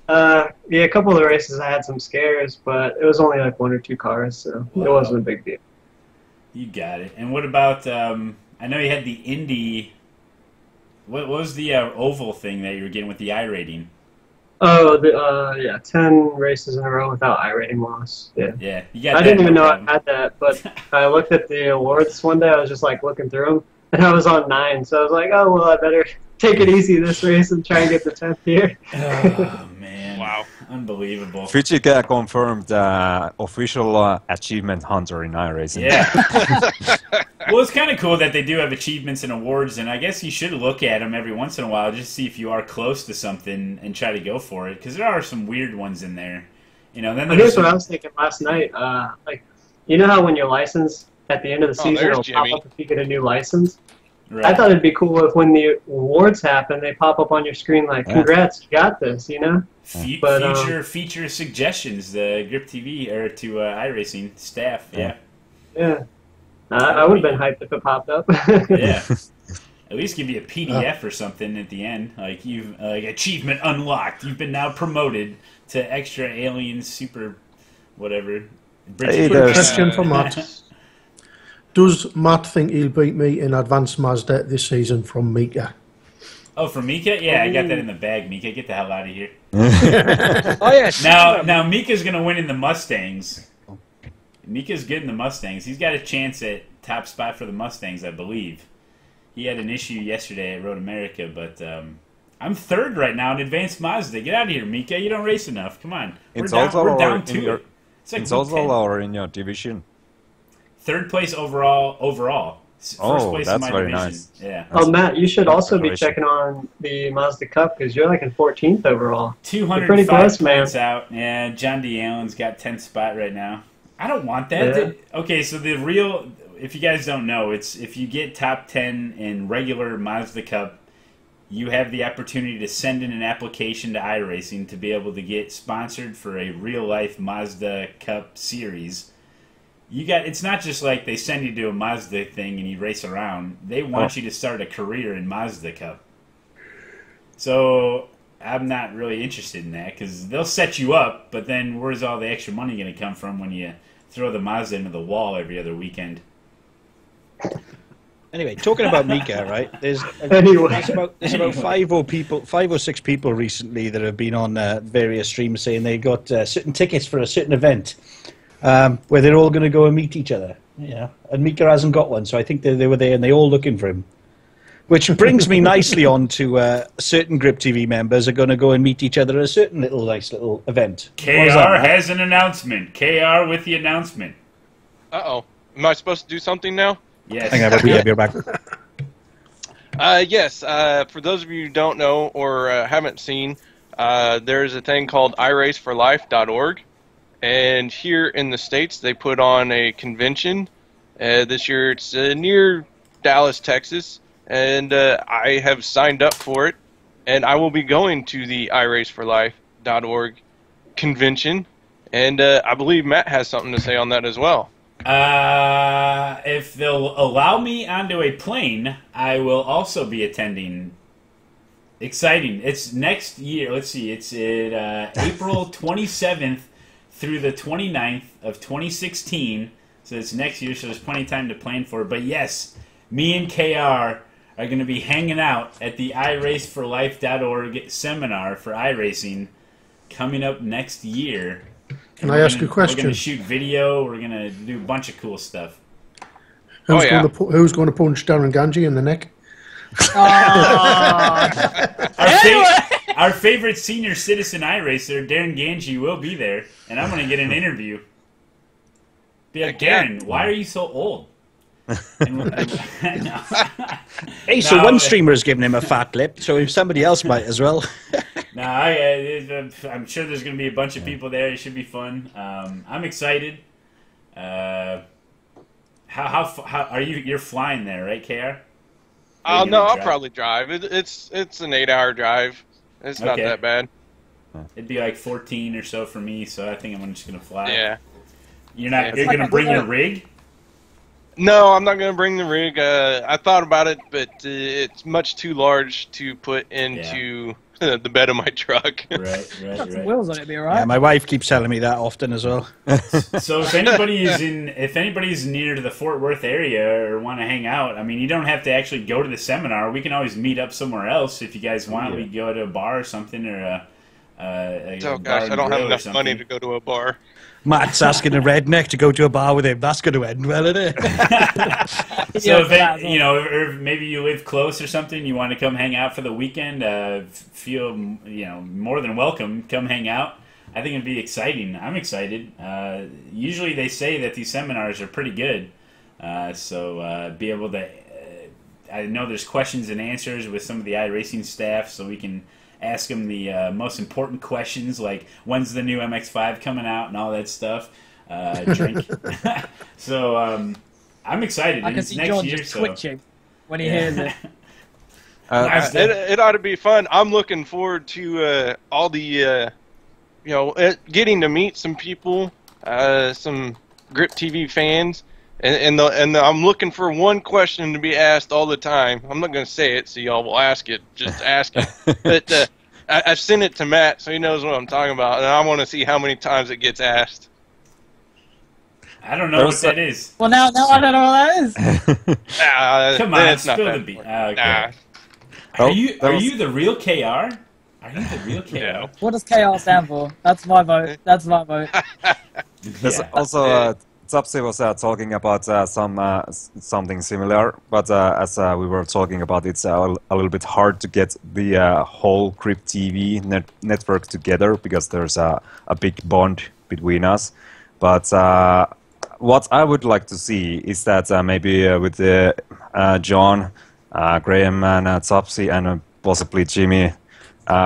Yeah, a couple of the races I had some scares, but it was only like 1 or 2 cars, so it wasn't a big deal. You got it. And what about I know you had the Indy. What was the oval thing that you were getting with the iRating? Oh, yeah, 10 races in a row without iRating loss. Yeah. Yeah, you got I that, didn't even no know problem. I had that, but I looked at the awards one day. I was just like looking through them, and I was on 9, so I was like, oh well, I better take it easy this race and try and get the 10th here. Oh man! Wow. Unbelievable. Fujika confirmed official achievement hunter in iRacing. Yeah. Well, it's kind of cool that they do have achievements and awards, and I guess you should look at them every once in a while just to see if you are close to something and try to go for it, because there are some weird ones in there. You know, then Here's what I was thinking last night. Like, you know how when your license at the end of the season there's will Jimmy. pop up if you get a new license? Right. I thought it'd be cool if when the awards happen, they pop up on your screen like, "Congrats, you got this," you know. Feature suggestions, the GripTV or to iRacing staff. Yeah. Yeah. I would have been hyped if it popped up. Yeah. At least give you a PDF or something at the end, like you've achievement unlocked. You've been now promoted to extra alien super, whatever. Hey, question for Matt. Does Matt think he'll beat me in Advanced Mazda this season from Mika? Oh, for Mika? Yeah, I got that in the bag, Mika. Get the hell out of here. Oh yes. Now Mika's gonna win in the Mustangs. Mika's good in the Mustangs. He's got a chance at top spot for the Mustangs, I believe. He had an issue yesterday at Road America, but I'm third right now in Advanced Mazda. Get out of here, Mika. You don't race enough. Come on. We're down to it. It's also lower in your division. Third place overall. First place in that's my very division. nice. Yeah. Oh, Matt, you should also be checking on the Mazda Cup because you're like in 14th overall. 205 pretty close, points man. out. Yeah, John D. Allen's got 10th spot right now. I don't want that. Yeah. Okay, so the real, if you guys don't know, it's if you get top 10 in regular Mazda Cup, you have the opportunity to send in an application to iRacing to be able to get sponsored for a real-life Mazda Cup series. It's not just like they send you to a Mazda thing and you race around. They want you to start a career in Mazda Cup. So I'm not really interested in that because they'll set you up, but then where's all the extra money going to come from when you throw the Mazda into the wall every other weekend? Anyway, talking about Mika, right? There's about 5 or 6 people recently that have been on various streams saying they got certain tickets for a certain event where they're all going to go and meet each other. Yeah, and Mika hasn't got one, so I think they were there and they're all looking for him. Which brings me nicely on to certain GripTV members are going to go and meet each other at a certain nice little event. KR has an announcement. KR with the announcement. Uh-oh. Am I supposed to do something now? Yes. Hang on, we'll be back. Yes. For those of you who don't know or haven't seen, there's a thing called iraceforlife.org. And here in the States, they put on a convention. This year, it's near Dallas, Texas. And I have signed up for it. And I will be going to the iraceforlife.org convention. And I believe Matt has something to say on that as well. If they'll allow me onto a plane, I will also be attending. Exciting. It's next year. Let's see. It's April 27th through the 29th of 2016. So it's next year, so there's plenty of time to plan for it. But yes, me and KR are going to be hanging out at the iraceforlife.org seminar for iRacing coming up next year. Can I ask you a question? We're going to shoot video. We're going to do a bunch of cool stuff. Who's going to punch Darren Ganji in the neck? Our favorite senior citizen iRacer, Darren Ganji, will be there, and I'm going to get an interview. Be like, Darren, why are you so old? Hey, so one streamer has given him a fat lip, so somebody else might as well. I'm sure there's going to be a bunch of people there. It should be fun. I'm excited. How are you? You're flying there, right, KR? No, I'll probably drive. It's an 8-hour drive. It's not that bad. It'd be like 14 or so for me, so I think I'm just going to fly. Yeah. You're going to bring your rig? No, I'm not going to bring the rig. I thought about it, but it's much too large to put into the bed of my truck. Right. Wheels on it, be alright. Yeah, my wife keeps telling me that often as well. So if anybody's near to the Fort Worth area or want to hang out, I mean, you don't have to actually go to the seminar. We can always meet up somewhere else if you guys want. We go to a bar or something, or oh gosh, I don't have enough money to go to a bar. Matt's asking a redneck to go to a bar with him. That's going to end well, isn't it? So or maybe you live close or something, you want to come hang out for the weekend, feel more than welcome. Come hang out. I think it'd be exciting. I'm excited. Usually they say that these seminars are pretty good, so be able to. I know there's questions and answers with some of the iRacing staff, so we can ask them the most important questions, like when's the new MX-5 coming out and all that stuff. Drink. So I'm excited. I can see John just twitching when he hears it. It ought to be fun. I'm looking forward to all the, getting to meet some people, some GripTV fans, and I'm looking for one question to be asked all the time. I'm not going to say it, so y'all will ask it. Just ask it. But I've sent it to Matt, so he knows what I'm talking about, and I want to see how many times it gets asked. I don't know what that is. Well, now I don't know what that is. Come on, spill the beat. Okay. Are you the real KR? Are you the real KR? Yeah. What does KR stand for? That's my vote. That's my vote. There's also Zapsi was talking about something similar, but as we were talking about, it's a little bit hard to get the whole GripTV network together because there's a big bond between us. But what I would like to see is that maybe with John, Graham, and Zapsi, and possibly Jimmy,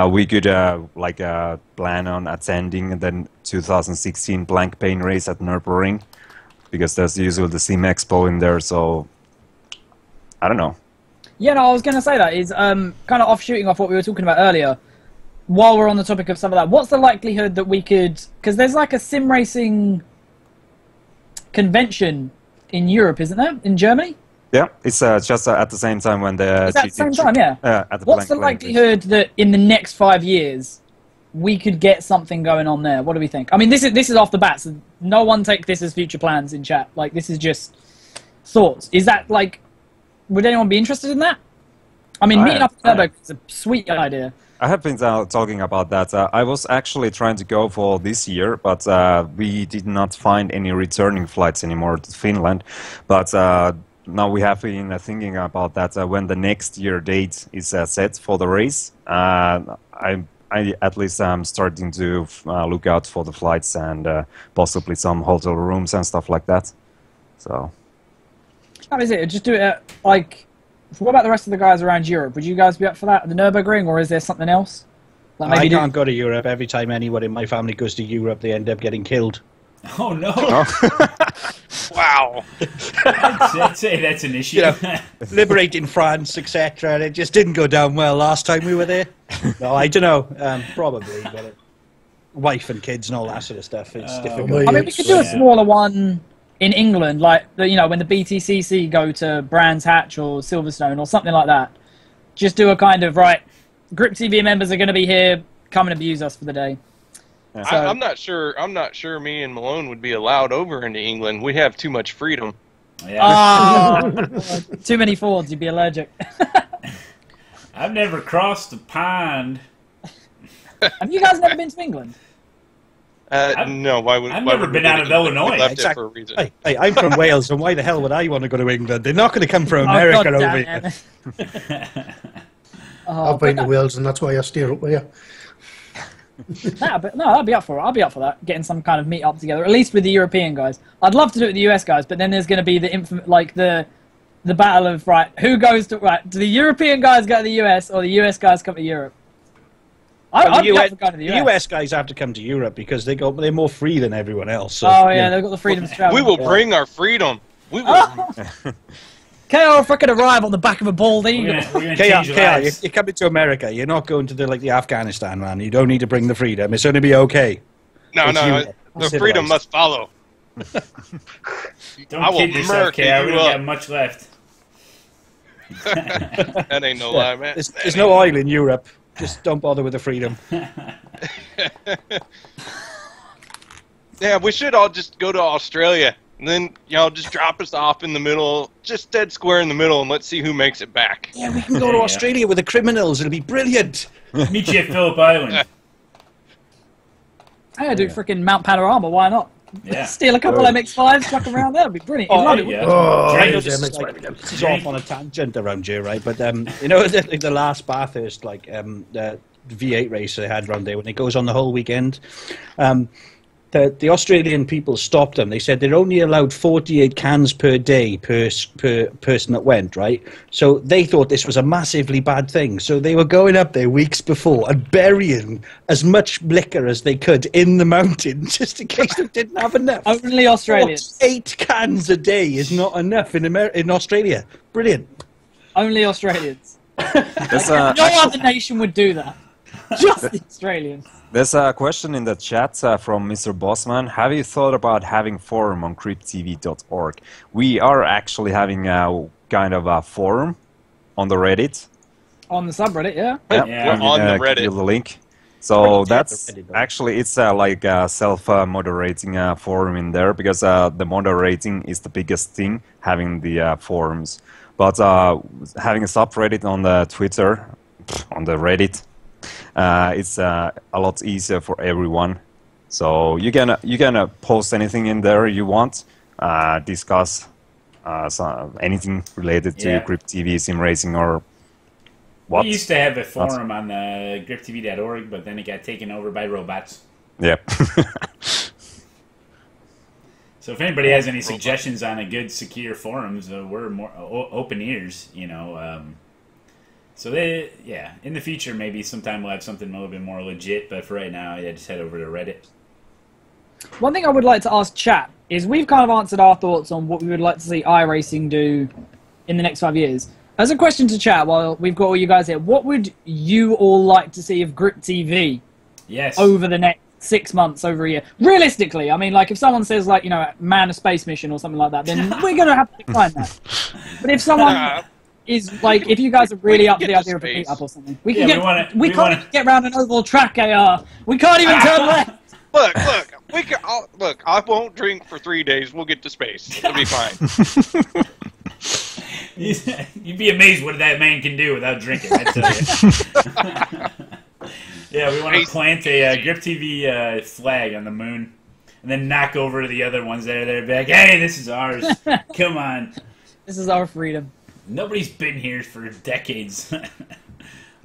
we could plan on attending the 2016 blank paint race at Nürburgring, because there's usually the Sim Expo in there, so I don't know. Yeah, no, I was going to say that is kind of offshooting off what we were talking about earlier. While we're on the topic of some of that, what's the likelihood that we could, because there's like a sim racing convention in Europe, isn't there? In Germany? Yeah, it's just at the same time when the... It's at the same time, yeah. At the what's the likelihood that in the next 5 years we could get something going on there? What do we think? I mean, this is off the bat, so no one take this as future plans in chat. Like, this is just thoughts. Is that, like, would anyone be interested in that? I mean, meeting up in Nürburgring is a sweet idea. I have been talking about that. I was actually trying to go for this year, but we did not find any returning flights anymore to Finland. But now we have been thinking about that when the next year date is set for the race. I at least am starting to look out for the flights and possibly some hotel rooms and stuff like that. So. How is it? Just do it like. What about the rest of the guys around Europe? Would you guys be up for that at the Nürburgring, or is there something else? Like maybe I can't go to Europe. Every time anyone in my family goes to Europe, they end up getting killed. Oh, no. Wow. I'd say that's an issue. Liberating France, etc. And it just didn't go down well last time we were there. No, I don't know. Probably. But wife and kids and all that sort of stuff. It's difficult. I mean, we could do a smaller one in England, like when the BTCC go to Brands Hatch or Silverstone or something like that. Just do a kind of GripTV members are going to be here. Come and abuse us for the day. Yeah. So, I'm not sure me and Malone would be allowed over into England. We have too much freedom. Yeah. Too many Fords. You'd be allergic. I've never crossed the pond. Have you guys never been to England? No, why would I've never been out of Illinois. We left it for a reason. Hey, I'm from Wales, and why the hell would I want to go to England? They're not going to come from America over here. I've been to Wales, and that's why I steer up here. I'd be up for it. I'll be up for that. Getting some kind of meet up together, at least with the European guys. I'd love to do it with the US guys, but then there's going to be the battle of who goes to Do the European guys go to the US or the US guys come to Europe? I'd be up for going to the US. US guys have to come to Europe because they're more free than everyone else. So, oh yeah, they've got the freedom to travel. We will bring our freedom. We will. KR fucking arrive on the back of a bald eagle. KR, you're coming to America. You're not going to the Afghanistan, man. You don't need to bring the freedom. It's going to be okay. No, the freedom must follow. Don't kid yourself, KR. We don't got much left. That ain't no lie, man. There's no oil in Europe. Just don't bother with the freedom. Yeah, we should all just go to Australia and then just drop us off in the middle, just dead square in the middle, and let's see who makes it back. Yeah, we can go to Australia with the criminals. It'll be brilliant. Meet you at Phillip Island. I do freaking Mount Panorama. Why not? Yeah. Steal a couple MX-5s, chuck around there. It'd be brilliant. This is off on a tangent around here, right? But the last Bathurst, the V8 race they had around there, when it goes on the whole weekend, the Australian people stopped them. They said they're only allowed 48 cans per day per person that went, right? So they thought this was a massively bad thing. So they were going up there weeks before and burying as much liquor as they could in the mountain just in case they didn't have enough. Only Australians. 8 cans a day is not enough in Australia. Brilliant. Only Australians. No other nation would do that. Just the Australians. There's a question in the chat from Mr. Bossman. Have you thought about having forum on GripTV.org? We are actually having a kind of a forum on the Reddit. On the subreddit, yeah? Yeah, on the Reddit. Give you the link. So that's actually, it's like a self-moderating forum in there, because the moderating is the biggest thing, having the forums. But having a subreddit on the Twitter, on the Reddit, it's a lot easier for everyone. So you can post anything in there you want, discuss anything related to GripTV, sim racing, or what. We used to have a forum on GripTV.org, but then it got taken over by robots. Yep. So if anybody has any suggestions on a good, secure forums, we're more open ears, So in the future, maybe sometime we'll have something a little bit more legit, but for right now, just head over to Reddit. One thing I would like to ask chat is, we've kind of answered our thoughts on what we would like to see iRacing do in the next 5 years. As a question to chat, while we've got all you guys here, what would you all like to see of GripTV over the next 6 months, over a year? Realistically, I mean, like, if someone says, like, man a space mission or something like that, then we're going to have to decline that. But if someone... is like, if you guys are really up for the idea of a meet-up or something, we can't even get around an oval track, AR. We can't even turn left. Look, I won't drink for 3 days. We'll get to space. It'll be fine. You'd be amazed what that man can do without drinking, I tell you. Yeah, we want to plant a GripTV flag on the moon, and then knock over the other ones that are there, be like, hey, this is ours. Come on. This is our freedom. Nobody's been here for decades.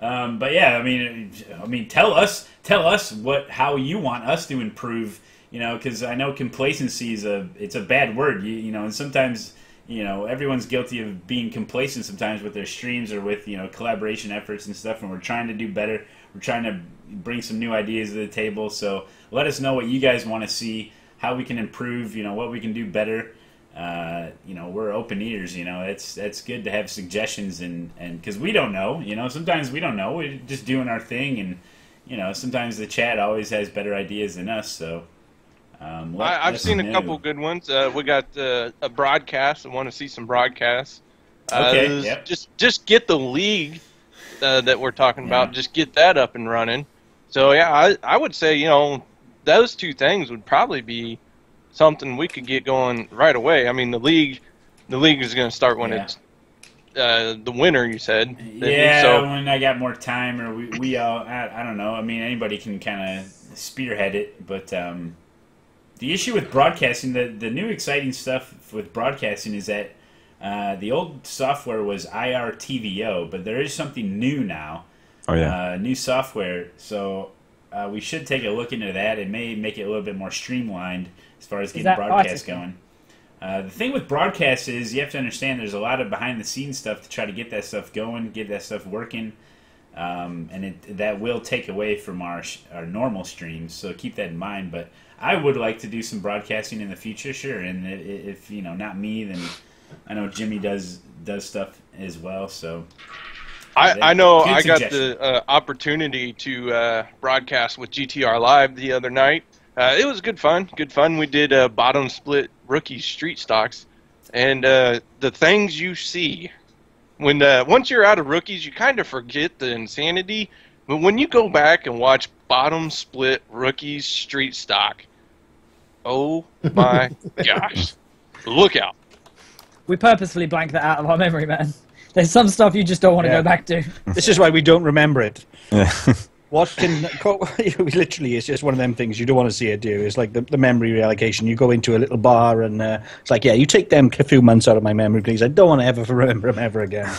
But yeah, I mean, tell us how you want us to improve. Because I know complacency is a bad word. And sometimes everyone's guilty of being complacent sometimes with their streams or with collaboration efforts and stuff. And we're trying to do better. We're trying to bring some new ideas to the table. So let us know what you guys want to see, how we can improve. What we can do better. We're open ears. It's good to have suggestions and because we don't know. Sometimes we don't know. We're just doing our thing, and sometimes the chat always has better ideas than us. So I've seen a couple good ones. We got a broadcast. I want to see some broadcasts. Okay. Just get the league that we're talking about. Just get that up and running. So yeah, I would say those two things would probably be something we could get going right away. I mean, the league is going to start when it's the winter. You said, when I got more time, or we all. I don't know. I mean, anybody can kind of spearhead it, but the issue with broadcasting, the new exciting stuff with broadcasting is that the old software was IRTVO, but there is something new now. Oh yeah, new software. So we should take a look into that. It may make it a little bit more streamlined as far as getting broadcasts going. The thing with broadcasts is you have to understand there's a lot of behind-the-scenes stuff to try to get that stuff going, get that stuff working, and that will take away from our normal streams, so keep that in mind. But I would like to do some broadcasting in the future, sure, and if not me, then I know Jimmy does stuff as well, so... I know I got the opportunity to broadcast with GTR Live the other night. It was good fun. We did bottom split rookie street stocks, and the things you see when once you're out of rookies, you kind of forget the insanity But when you go back and watch bottom split rookies street stock, oh my gosh, look out! We purposefully blank that out of our memory, man. There's some stuff you just don't want to go back to. This is why we don't remember it. What can literally it's just one of them things you don't want to see it do. It's like the memory reallocation. You go into a little bar and it's like, yeah, you take them a few months out of my memory, please. I don't want to ever remember them ever again.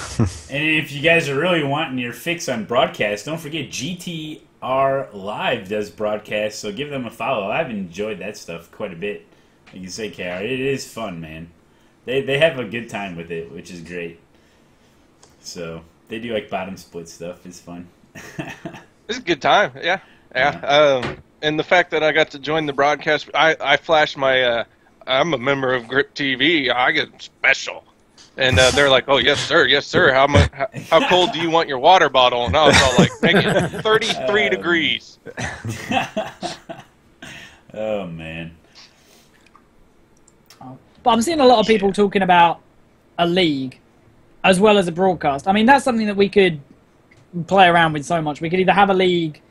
And if you guys are really wanting your fix on broadcast, don't forget GTR Live does broadcast, so give them a follow. I've enjoyed that stuff quite a bit. Like you say, KR, it is fun, man. They have a good time with it, which is great. So they do like bottom split stuff. It's fun. It's a good time, yeah. And the fact that I got to join the broadcast, I flashed my, I'm a member of GripTV, I get special. And they're like, oh, yes, sir. How cold do you want your water bottle? And I was all like, make it 33 degrees. Oh, man. But I'm seeing a lot of people talking about a league as well as a broadcast. I mean, that's something that we could play around with so much. We could either have a league,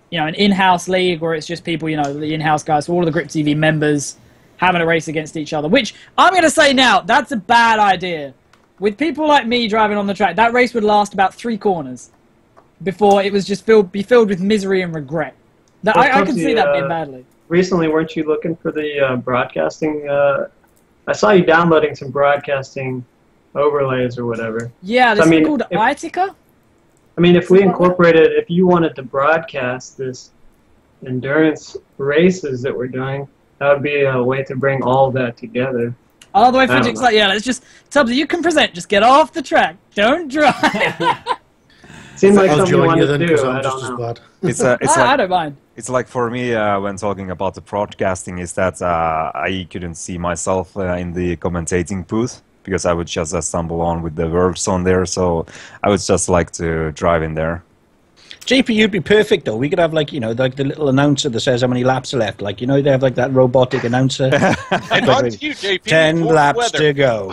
you know, an in-house league, or it's just people, you know, the in-house guys, so all of the GripTV members having a race against each other, which I'm going to say now, that's a bad idea. With people like me driving on the track, that race would last about 3 corners before it was just be filled with misery and regret. I can see that being badly. Recently, weren't you looking for the broadcasting? I saw you downloading some broadcasting overlays or whatever. Yeah, this is called iTicker. I mean, if we incorporated, if you wanted to broadcast this endurance races that we're doing, that would be a way to bring all of that together. All the way from like, yeah, let's just, Tubbsy, you can present, just get off the track, don't drive. Seems like something you want to do, I don't know. I don't mind. It's like for me, when talking about the broadcasting, is that I couldn't see myself in the commentating booth, because I would just stumble on with the words on there, so I would just like to drive in there. JP, you'd be perfect though. We could have like, you know, like the little announcer that says how many laps are left. Like, you know, they have like that robotic announcer. And on to you, JP. 10 laps to go.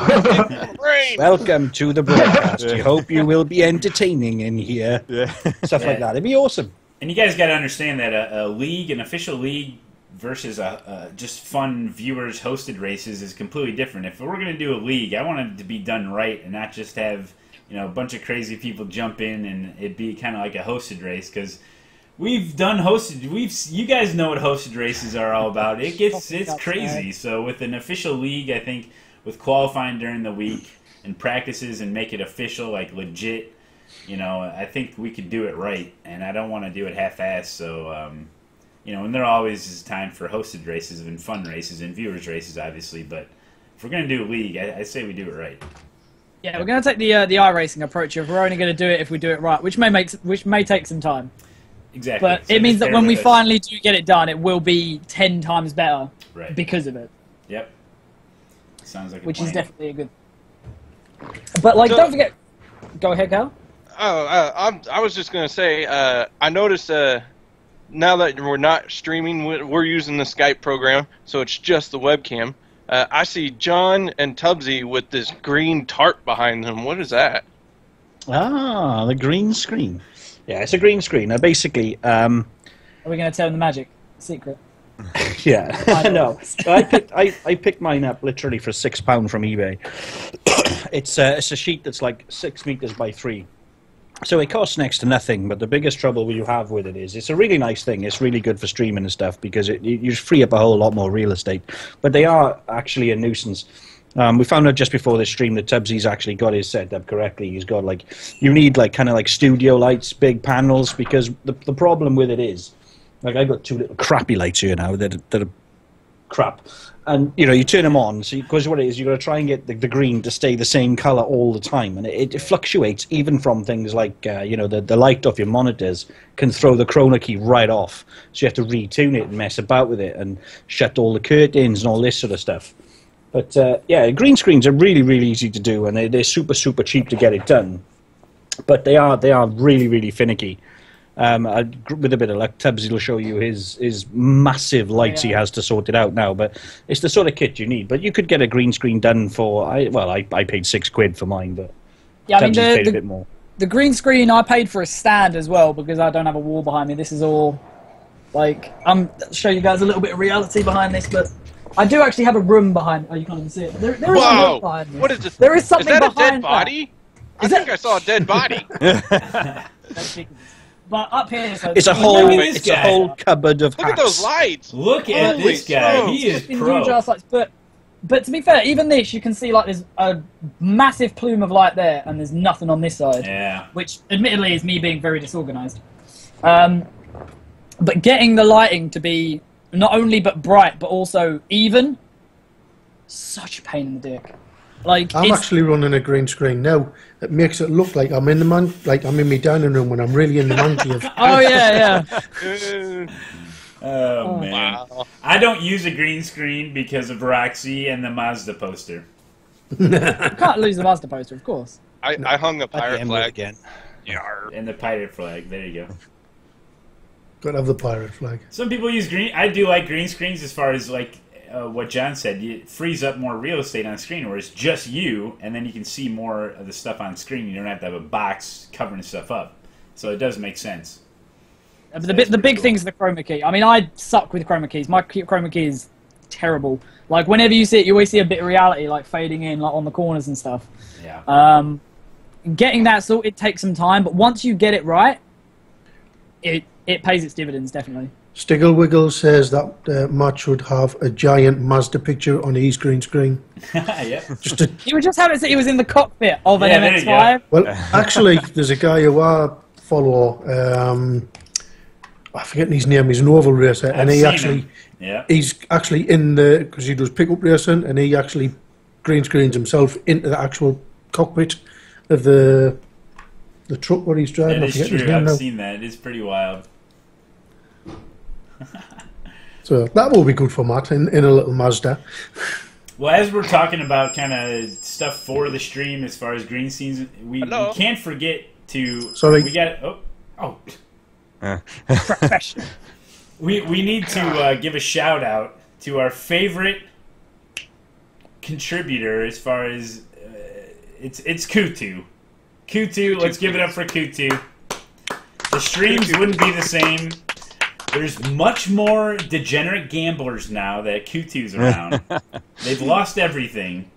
Welcome to the broadcast. We hope you will be entertaining in here. Stuff like that. It'd be awesome. And you guys got to understand that a league, an official league, versus just fun viewers hosted races is completely different. If we're going to do a league, I want it to be done right and not just have, you know, a bunch of crazy people jump in and it'd be kind of like a hosted race, because we've done hosted. You guys know what hosted races are all about. It's crazy. So with an official league, I think with qualifying during the week and practices and make it official, like legit, you know, I think we could do it right, and I don't want to do it half-assed. So you know, and there always is time for hosted races and fun races and viewers races, obviously. But if we're going to do a league, I say we do it right. Yeah, we're going to take the iRacing approach. If we're only going to do it if we do it right, which may take some time. Exactly. But it means that when we finally do get it done, it will be 10 times better because of it. Yep. Sounds like a which plan. is definitely a good. But like, don't forget. Go ahead, Cal. I was just going to say, I noticed. Now that we're not streaming, we're using the Skype program, so it's just the webcam. I see John and Tubbsy with this green tarp behind them. What is that? Ah, the green screen. Yeah, it's a green screen. Basically, are we going to tell them the magic secret? Yeah, no. I picked mine up literally for £6 from eBay. It's a sheet that's like 6 meters by 3. So it costs next to nothing, but the biggest trouble you have with it is it's a really nice thing. It's really good for streaming and stuff because you just free up a whole lot more real estate. But they are actually a nuisance. We found out just before this stream that Tubbsy's actually got his set up correctly. He's got like, you need like kind of like studio lights, big panels, because the problem with it is, like I've got 2 little crappy lights here now that are crap. And, you know, you turn them on, so because what it is, you've got to try and get the green to stay the same color all the time. And it fluctuates even from things like, you know, the light off your monitors can throw the chroma key right off. So you have to retune it and mess about with it and shut all the curtains and all this sort of stuff. But, yeah, green screens are really, really easy to do, and they're super, super cheap to get it done. But they are really, really finicky. With a bit of luck, Tubbsy will show you his massive lights he has to sort it out now. But it's the sort of kit you need. But you could get a green screen done for, I paid £6 for mine, but yeah, Tubbsy's paid a bit more. the green screen, I paid for a stand as well because I don't have a wall behind me. This is all, like, I'll show you guys a little bit of reality behind this, but I do actually have a room behind. Oh, you can't even see it. There is a room behind me. What is this? There is something behind that. Is that a dead body? I think I saw a dead body. That's ridiculous. But up here, so it's a whole cupboard of hats. Look at those lights. Look at this guy. He is pro. But to be fair, even this, you can see like there's a massive plume of light there, and there's nothing on this side. Yeah. Which, admittedly, is me being very disorganized. But getting the lighting to be not only but bright, but also even, such a pain in the dick. Like, I'm actually running a green screen now. It makes it look like I'm in the I'm in my dining room when I'm really in the man cave. Oh yeah. Oh man, wow. I don't use a green screen because of Roxy and the Mazda poster. You can't lose the Mazda poster, of course. I hung the pirate flag again. Yarr. And the pirate flag. There you go. Gotta have the pirate flag. Some people use green. I do like green screens as far as like what John said. It frees up more real estate on screen, where it's just you, and then you can see more of the stuff on screen. You don't have to have a box covering stuff up. So it does make sense. But the big thing's the chroma key. I mean, I suck with chroma keys. My chroma key is terrible. Like, whenever you see it, you always see a bit of reality, like, fading in, like, on the corners and stuff. Yeah. Getting that sorted takes some time, but once you get it right, it pays its dividends, definitely. Stigglewiggle says that Matt should have a giant Mazda picture on his green screen. Yeah. You would just have it so he was in the cockpit of an MX-5. Well, actually, there's a guy who I follow, I'm forgetting his name, he's an oval racer, and he's actually in the, because he does pickup racing, and he actually green screens himself into the actual cockpit of the truck where he's driving. That is true. I've seen that. It is pretty wild. So that will be good for Matt in a little Mazda. Well, as we're talking about kind of stuff for the stream as far as green scenes, we can't forget to. Sorry. We got. Professional. We need to give a shout out to our favorite contributor as far as it's Kutu. Kutu, let's give it up for Kutu. The streams wouldn't be the same. There's much more degenerate gamblers now that Kutu's around. They've lost everything,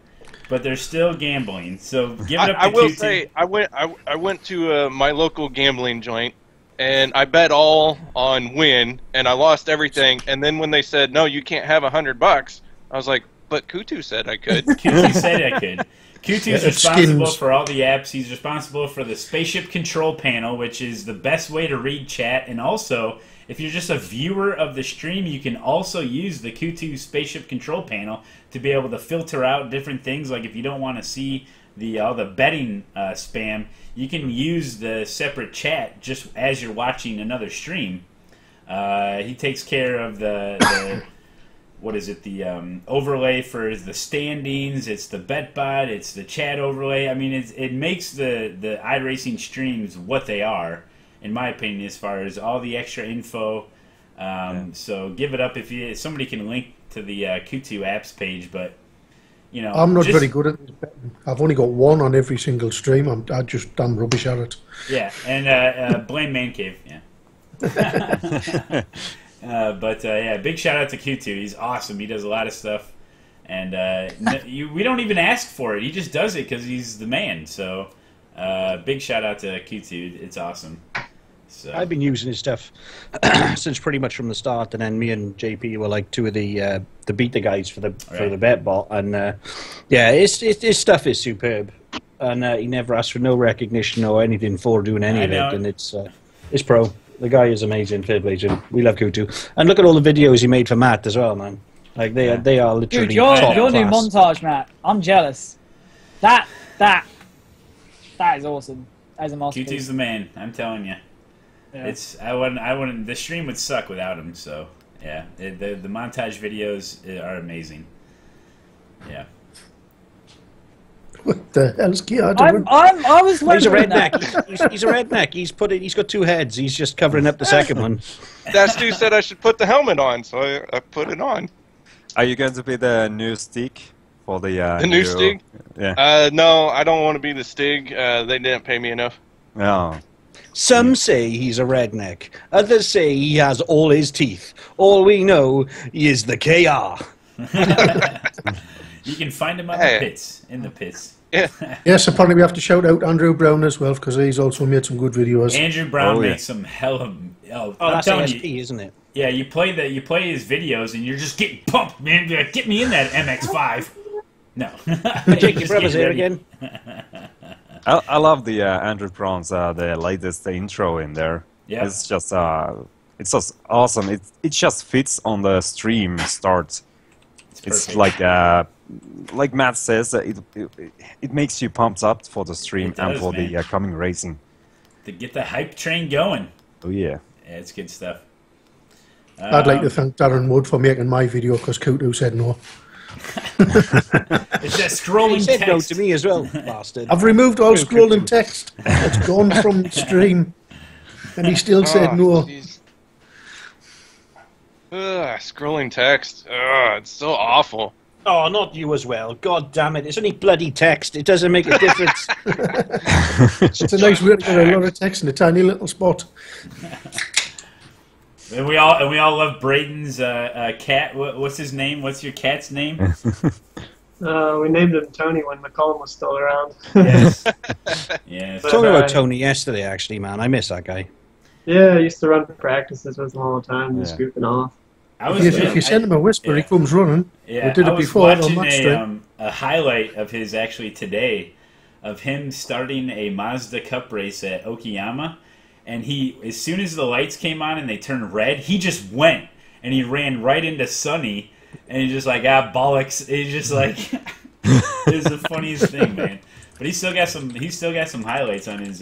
but they're still gambling. So give it up to Kutu. I will say, I went to my local gambling joint, and I bet all on win, and I lost everything. And then when they said, no, you can't have $100, I was like, but Kutu said I could. Kutu said I could. Kutu's responsible for all the apps. He's responsible for the spaceship control panel, which is the best way to read chat. And also, if you're just a viewer of the stream, you can also use the Kutu spaceship control panel to be able to filter out different things. Like if you don't want to see all the betting spam, you can use the separate chat just as you're watching another stream. He takes care of the what is it? The overlay for the standings. It's the BetBot. It's the chat overlay. I mean, it makes the iRacing streams what they are, in my opinion, as far as all the extra info. So give it up if somebody can link to the Kutu apps page, but. You know, I'm not very good at this betting. I've only got one on every single stream. I'm rubbish at it. Yeah, and blame Man Cave. Yeah. But big shout out to Kutu. He's awesome. He does a lot of stuff, and we don't even ask for it. He just does it because he's the man. So big shout out to Kutu. It's awesome. So. I've been using his stuff since pretty much from the start, and then me and JP were like two of the beta guys for the BetBot, and his stuff is superb, and he never asks for no recognition or anything for doing any of it, and it's pro. The guy is amazing, fair play to him. We love Kutu, and look at all the videos he made for Matt as well, man. Like they are literally. Dude, your new montage, Matt. I'm jealous. That is awesome. That is a masterpiece. Kutu's the man. I'm telling you. Yeah. I wouldn't. The stream would suck without him. So yeah, the montage videos are amazing. Yeah. What the hell's Keanu doing? I was wondering. He's a redneck. He's a redneck. He's got two heads. He's just covering up the second one. That dude said I should put the helmet on, so I put it on. Are you going to be the new Stig for the new Stig? Yeah. No, I don't want to be the Stig. They didn't pay me enough. Oh. Some say he's a redneck. Others say he has all his teeth. All we know is the KR. You can find him on the pits, in the pits. Yeah. Yes, apparently we have to shout out Andrew Brown as well, because he's also made some good videos. Andrew Brown makes some hell of... Oh, that's ASP, isn't it? Yeah, you play his videos and you're just getting pumped, man. You're like, get me in that MX-5. No. Jake, your brother's here again. I love the Andrew Brown's the latest intro in there. Yeah. It's just awesome. It just fits on the stream start. It's like Matt says, it makes you pumped up for the stream and for the coming racing. To get the hype train going. Oh yeah. Yeah, it's good stuff. I'd like to thank Darren Wood for making my video because Kutu said no. It's that scrolling said text. no to me as well, bastard. I've removed all scrolling text. It's gone from the stream. And he still said no. Scrolling text. It's so awful. Oh, not you as well. God damn it. It's only bloody text. It doesn't make a difference. It's a nice way to get a lot of text in a tiny little spot. And we all love Braden's cat. What's his name? What's your cat's name? We named him Tony when McCollum was still around. Yes. Yes. Talking about Tony yesterday, actually, man. I miss that guy. Yeah, I used to run practices with him all the time, just goofing off. If you send him a whisper, he comes running. Yeah, we did it before on match stream. A highlight of his actually today, of him starting a Mazda Cup race at Okayama. And he, as soon as the lights came on and they turned red, he just went and he ran right into Sonny, and he's just like, bollocks. He's just like, it was the funniest thing, man. But he's still got some highlights on his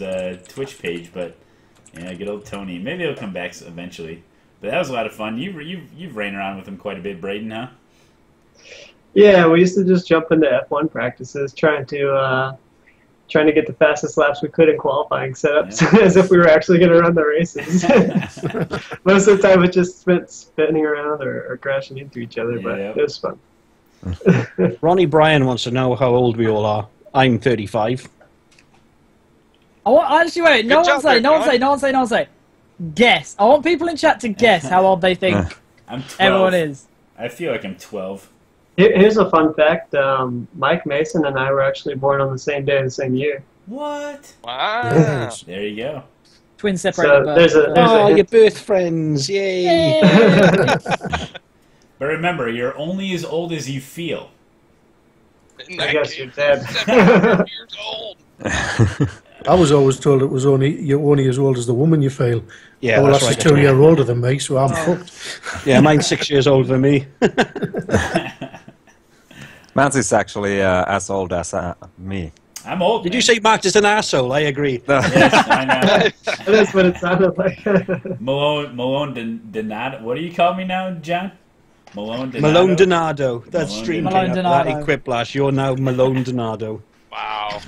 Twitch page. But yeah, good old Tony. Maybe he'll come back eventually. But that was a lot of fun. You've ran around with him quite a bit, Braden, huh? Yeah, we used to just jump into F1 practices, trying to get the fastest laps we could in qualifying setups, as if we were actually going to run the races. Most of the time, it just spent spinning around or crashing into each other, but it was fun. Ronnie Bryan wants to know how old we all are. I'm 35. Oh, actually, wait. No one say. Guess. I want people in chat to guess how old they think I'm 12. everyone is. I feel like I'm 12. Here's a fun fact. Mike Mason and I were actually born on the same day, the same year. What? Wow. Yes. There you go. Twin separated So birth. Your birth friends. Yay. But remember, you're only as old as you feel. I guess you're dead. 7 years old. I was always told you're only as old as the woman you feel. Yeah, well, that's that's right. 2 years older than me, so I'm fucked. Yeah, mine's 6 years older than me. Matt is actually as old as me. I'm old. Did you say Matt is an asshole? I agree. Yes, I know. That's what it sounded like. Malone Donato. What do you call me now, John? Malone Donato. Malone Donado. That's Malone stream Malone came up Donato. that Equiplash. You're now Malone Donado. Wow.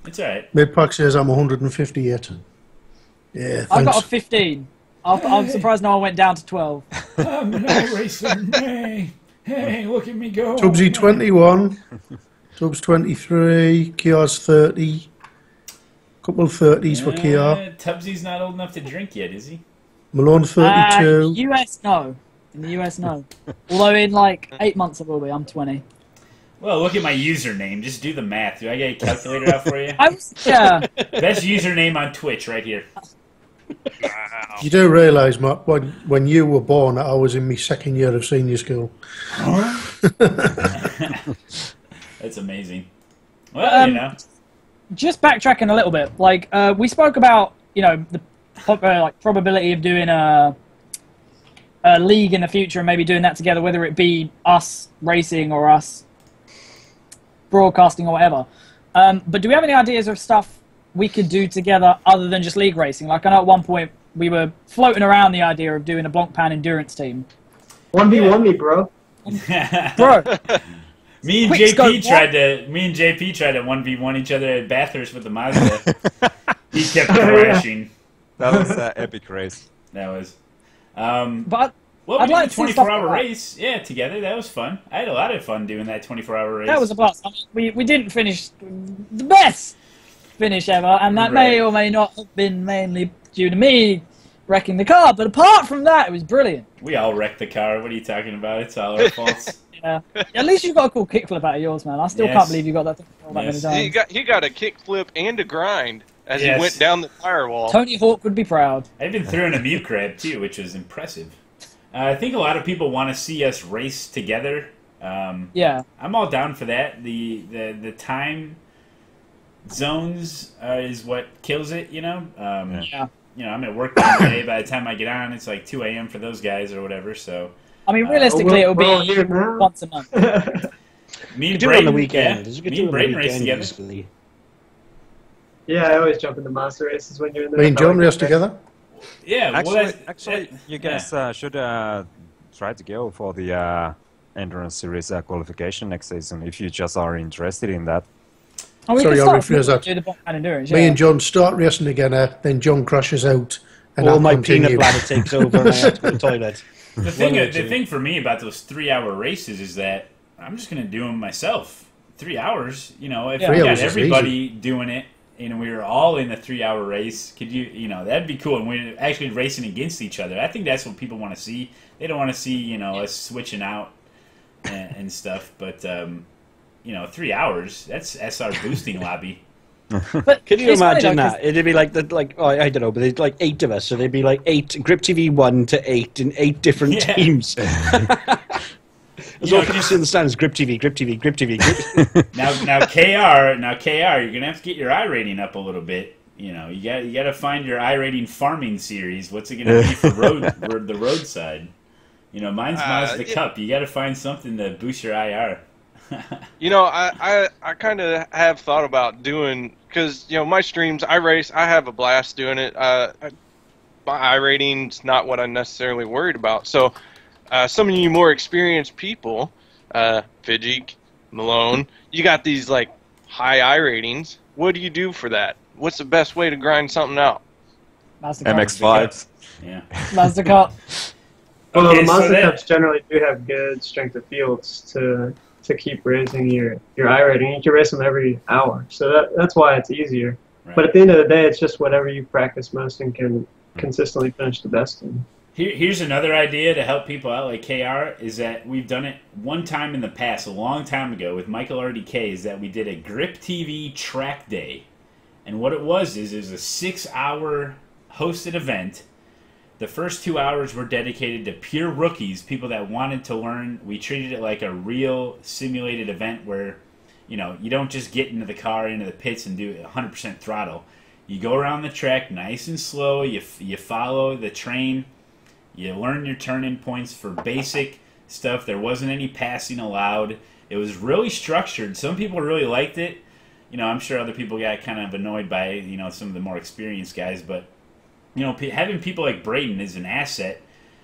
It's alright. Midpack says I'm 158. Yeah, I've got thanks. a 15. I'm surprised no one went down to 12. I'm an racer. Hey, look at me go. Tubbsy 21. Tubbs 23. Kiar's 30. Couple of 30s for Kiar. Tubbsy's not old enough to drink yet, is he? Malone 32. US, no. In the US, no. Although in like 8 months I will be. I'm 20. Well, look at my username. Just do the math. Do I get a calculator out for you? Yeah. Best username on Twitch right here. Wow. You do realise, Matt, when you were born, I was in my 2nd year of senior school. That's amazing. Well, you know. Just backtracking a little bit, like we spoke about, the like probability of doing a league in the future and maybe doing that together, whether it be us racing or us broadcasting or whatever. But do we have any ideas of stuff we could do together other than just league racing? Like I know at one point we were floating around the idea of doing a Blancpain endurance team. 1v1 me, bro. Bro. Me and JP tried to 1v1 each other at Bathurst with the Mazda. He kept crashing. That was an epic race. That was. But well, I'd we like did to a see stuff 24-hour like that. race. Yeah, together. That was fun. I had a lot of fun doing that 24-hour race. That was a blast. I mean, we didn't finish the best. finish ever, and that may or may not have been mainly due to me wrecking the car. But apart from that, it was brilliant. We all wrecked the car. What are you talking about? It's all our faults. Yeah. At least you got a cool kickflip out of yours, man. I still can't believe you got that thing that many times. He got a kickflip and a grind as he went down the firewall. Tony Hawk would be proud. I've been through a mute crab too, which is impressive. I think a lot of people want to see us race together. Yeah, I'm all down for that. The time zones is what kills it, you know. Yeah. You know, I'm at work during the day. By the time I get on, it's like 2 a.m. for those guys or whatever. So, I mean, realistically, it'll be once a month. Me and do it on the weekend. Me and Brayden race together. Usually. Yeah, I always jump into monster races when you're in the. Me and John race together. Yeah, actually, you guys should try to go for the Endurance Series qualification next season if you just are interested in that. Oh, Sorry, I'll rephrase that. Endurance, Me and John start racing together, then John crashes out, and all I'll my continue. peanut bladder takes over, and I have to go to the toilet. The thing for me about those 3-hour races is that I'm just going to do them myself. 3 hours, you know, if we got everybody doing it, and we were all in a 3-hour race, that'd be cool. And we're actually racing against each other. I think that's what people want to see. They don't want to see, us switching out and stuff. But, 3 hours, that's SR boosting lobby. But can you imagine that? It'd be like I don't know, but there's like 8 of us, so there'd be like 8 GripTV 1 to 8 in 8 different teams. As all people see in the stands, GripTV. Now KR, you're gonna have to get your I rating up a little bit. You got to find your I rating farming series. What's it gonna be for the roadside? Mine's Mazda Cup. You got to find something to boost your IR. I kind of have thought about doing, because my streams, I race, I have a blast doing it. My I rating's not what I'm necessarily worried about. So some of you more experienced people, Fidjik, Malone, you got these like high I ratings. What do you do for that? What's the best way to grind something out? MX-5s. Yeah. Mazda Cup. Well, the Mazda Cups generally do have good strength of fields to keep raising your I rating. You can race them every hour, so that's why it's easier. Right. But at the end of the day, it's just whatever you practice most and can consistently finish the best in. Here's another idea to help people out like KR, is that we've done it one time in the past, a long time ago, with Michael RDK, is that we did a GripTV track day. And what it was is a 6-hour hosted event. The first 2 hours were dedicated to pure rookies, people that wanted to learn. We treated it like a real simulated event where, you don't just get into the car, into the pits, and do 100% throttle. You go around the track nice and slow. You follow the train. You learn your turn-in points for basic stuff. There wasn't any passing allowed. It was really structured. Some people really liked it. I'm sure other people got kind of annoyed by, some of the more experienced guys, but having people like Brayden is an asset,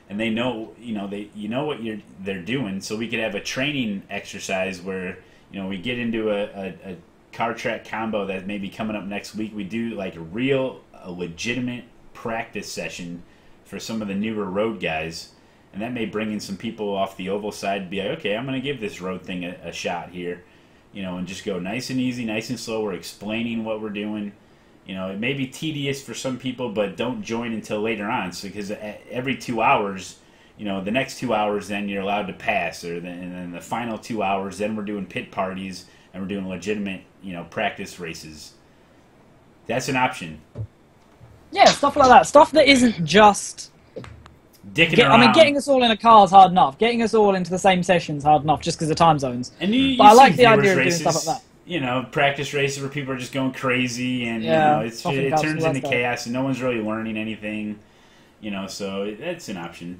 and they know, what they're doing. So we could have a training exercise where, we get into a car track combo that may be coming up next week. We do like a legitimate practice session for some of the newer road guys, and that may bring in some people off the oval side to be like, okay, I'm going to give this road thing a shot here, and just go nice and easy, nice and slow. We're explaining what we're doing. It may be tedious for some people, but don't join until later on. So, because every 2 hours, the next 2 hours, then you're allowed to pass, and then the final 2 hours, then we're doing pit parties and we're doing legitimate, practice races. That's an option. Yeah, stuff like that. Stuff that isn't just dicking around. I mean, getting us all in a car is hard enough. Getting us all into the same session is hard enough, just because of time zones. And but I like the idea of doing stuff like that. Practice races where people are just going crazy, and it turns into chaos, and no one's really learning anything. So that's an option.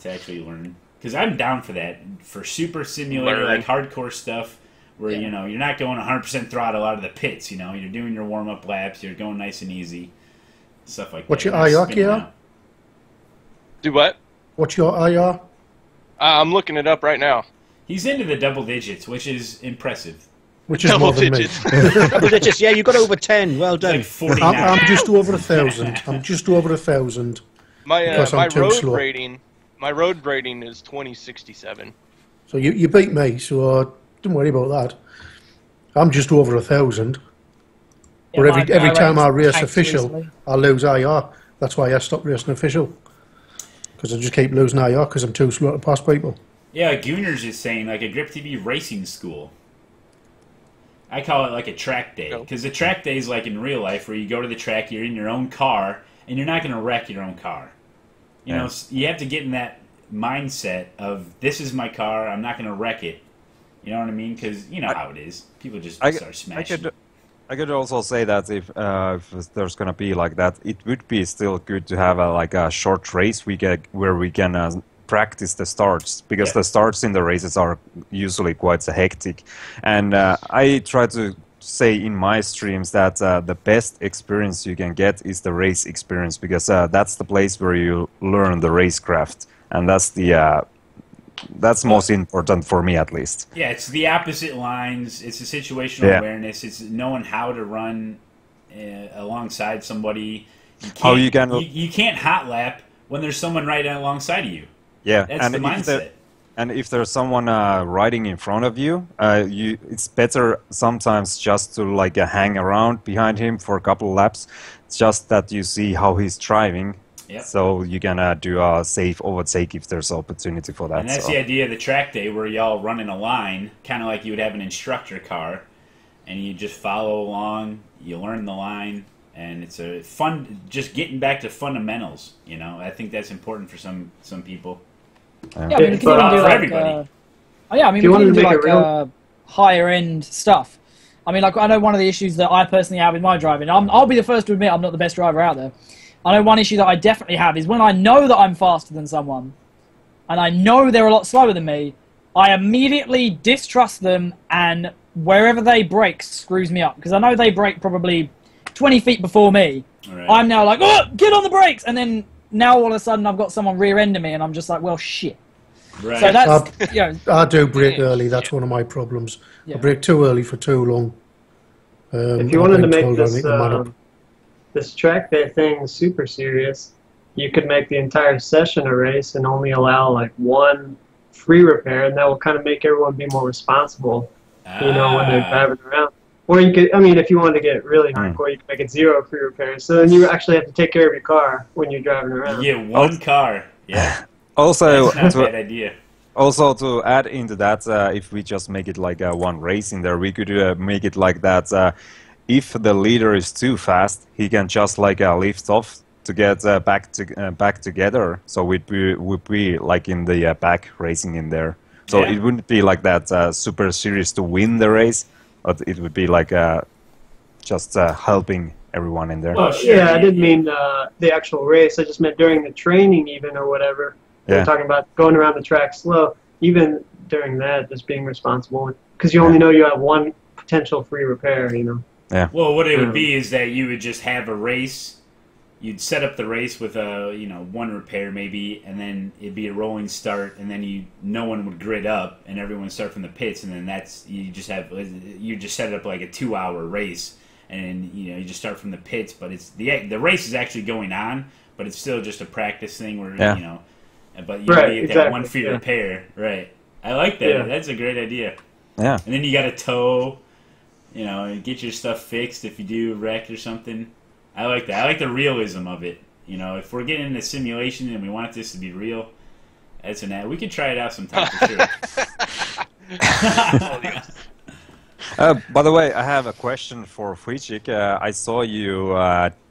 To actually learn, because I'm down for that, for super simulator like hardcore stuff, where you're not going 100% throttle out of the pits. You're doing your warm up laps, you're going nice and easy, stuff like that. What's your IR, Kia? Do what? What's your IR? I'm looking it up right now. He's into the double digits, which is impressive. Which is more than me. Double digits, yeah, you got over 10. Well done. Like 49. I'm just over 1,000. I'm just over 1,000. My road rating is 2067. So you beat me, so don't worry about that. I'm just over 1,000. Or every time I race tanked official, recently. I lose IR. That's why I stopped racing official. Because I just keep losing IR because I'm too slow to pass people. Yeah, Gooners is saying like a GripTV racing school. I call it like a track day, because the track day is like in real life where you go to the track, you're in your own car, and you're not going to wreck your own car. You know, you have to get in that mindset of, this is my car, I'm not going to wreck it. You know what I mean? Because you know how it is. People just start smashing. I could also say that if there's going to be like that, it would be still good to have like a short race where we can practice the starts, because the starts in the races are usually quite hectic. And I try to say in my streams that the best experience you can get is the race experience, because that's the place where you learn the racecraft, and that's most important for me, at least. Yeah, it's the opposite lines. It's the situational awareness. It's knowing how to run alongside somebody. You can't hot lap when there's someone right alongside of you. Yeah, that's the mindset. And if there's someone riding in front of you, it's better sometimes just to like hang around behind him for a couple of laps, just that you see how he's driving. Yep. So you can do a safe overtake if there's opportunity for that. And that's the idea of the track day, where y'all run in a line, kind of like you would have an instructor car, and you just follow along, you learn the line, and it's a fun, just getting back to fundamentals, you know. I think that's important for some people. Yeah, I mean, we can even do like, everybody. We can even do like higher end stuff. I mean, like, I know one of the issues that I personally have with my driving, I'll be the first to admit I'm not the best driver out there. I know one issue that I definitely have is when I know that I'm faster than someone, and I know they're a lot slower than me, I immediately distrust them, and wherever they brake screws me up. Because I know they brake probably 20 feet before me. Right. I'm now like, oh, get on the brakes! And then now all of a sudden I've got someone rear-ending me, and I'm just like, well, shit. Right. So that's, you know, I do brake early. That's one of my problems. I brake too early for too long. If you wanted to make this track day thing super serious, you could make the entire session a race and only allow like one free repair, and that will kind of make everyone be more responsible, you know, when they're driving around. Or you could, I mean, if you wanted to get really hardcore, you could make it 0 free repairs. So then you actually have to take care of your car when you're driving around. Yeah, one car. Yeah. Also, that's not a bad idea. Also, to add into that, if we just make it like one race in there, we could make it like that. If the leader is too fast, he can just like lift off to get back together. So we'd be like in the back racing in there. So it wouldn't be like that super serious to win the race, but it would be like just helping everyone in there. Well, yeah, I didn't mean the actual race. I just meant during the training, even, or whatever. We're talking about going around the track slow. Even during that, just being responsible, because you only know you have one potential free repair, you know. Yeah. Well, what it would be is that you would just have a race. You'd set up the race with one repair maybe, and then it'd be a rolling start, and then no one would grid up, and everyone would start from the pits, and then you just set it up like a 2-hour race, and you just start from the pits, but it's the race is actually going on, but it's still just a practice thing where but you get that one free repair, right? I like that. Yeah. That's a great idea. Yeah. And then you got to tow, and get your stuff fixed if you do wreck or something. I like that. I like the realism of it. If we're getting into simulation and we want this to be real, that's we could try it out sometime for sure. By the way, I have a question for Frichik. I saw you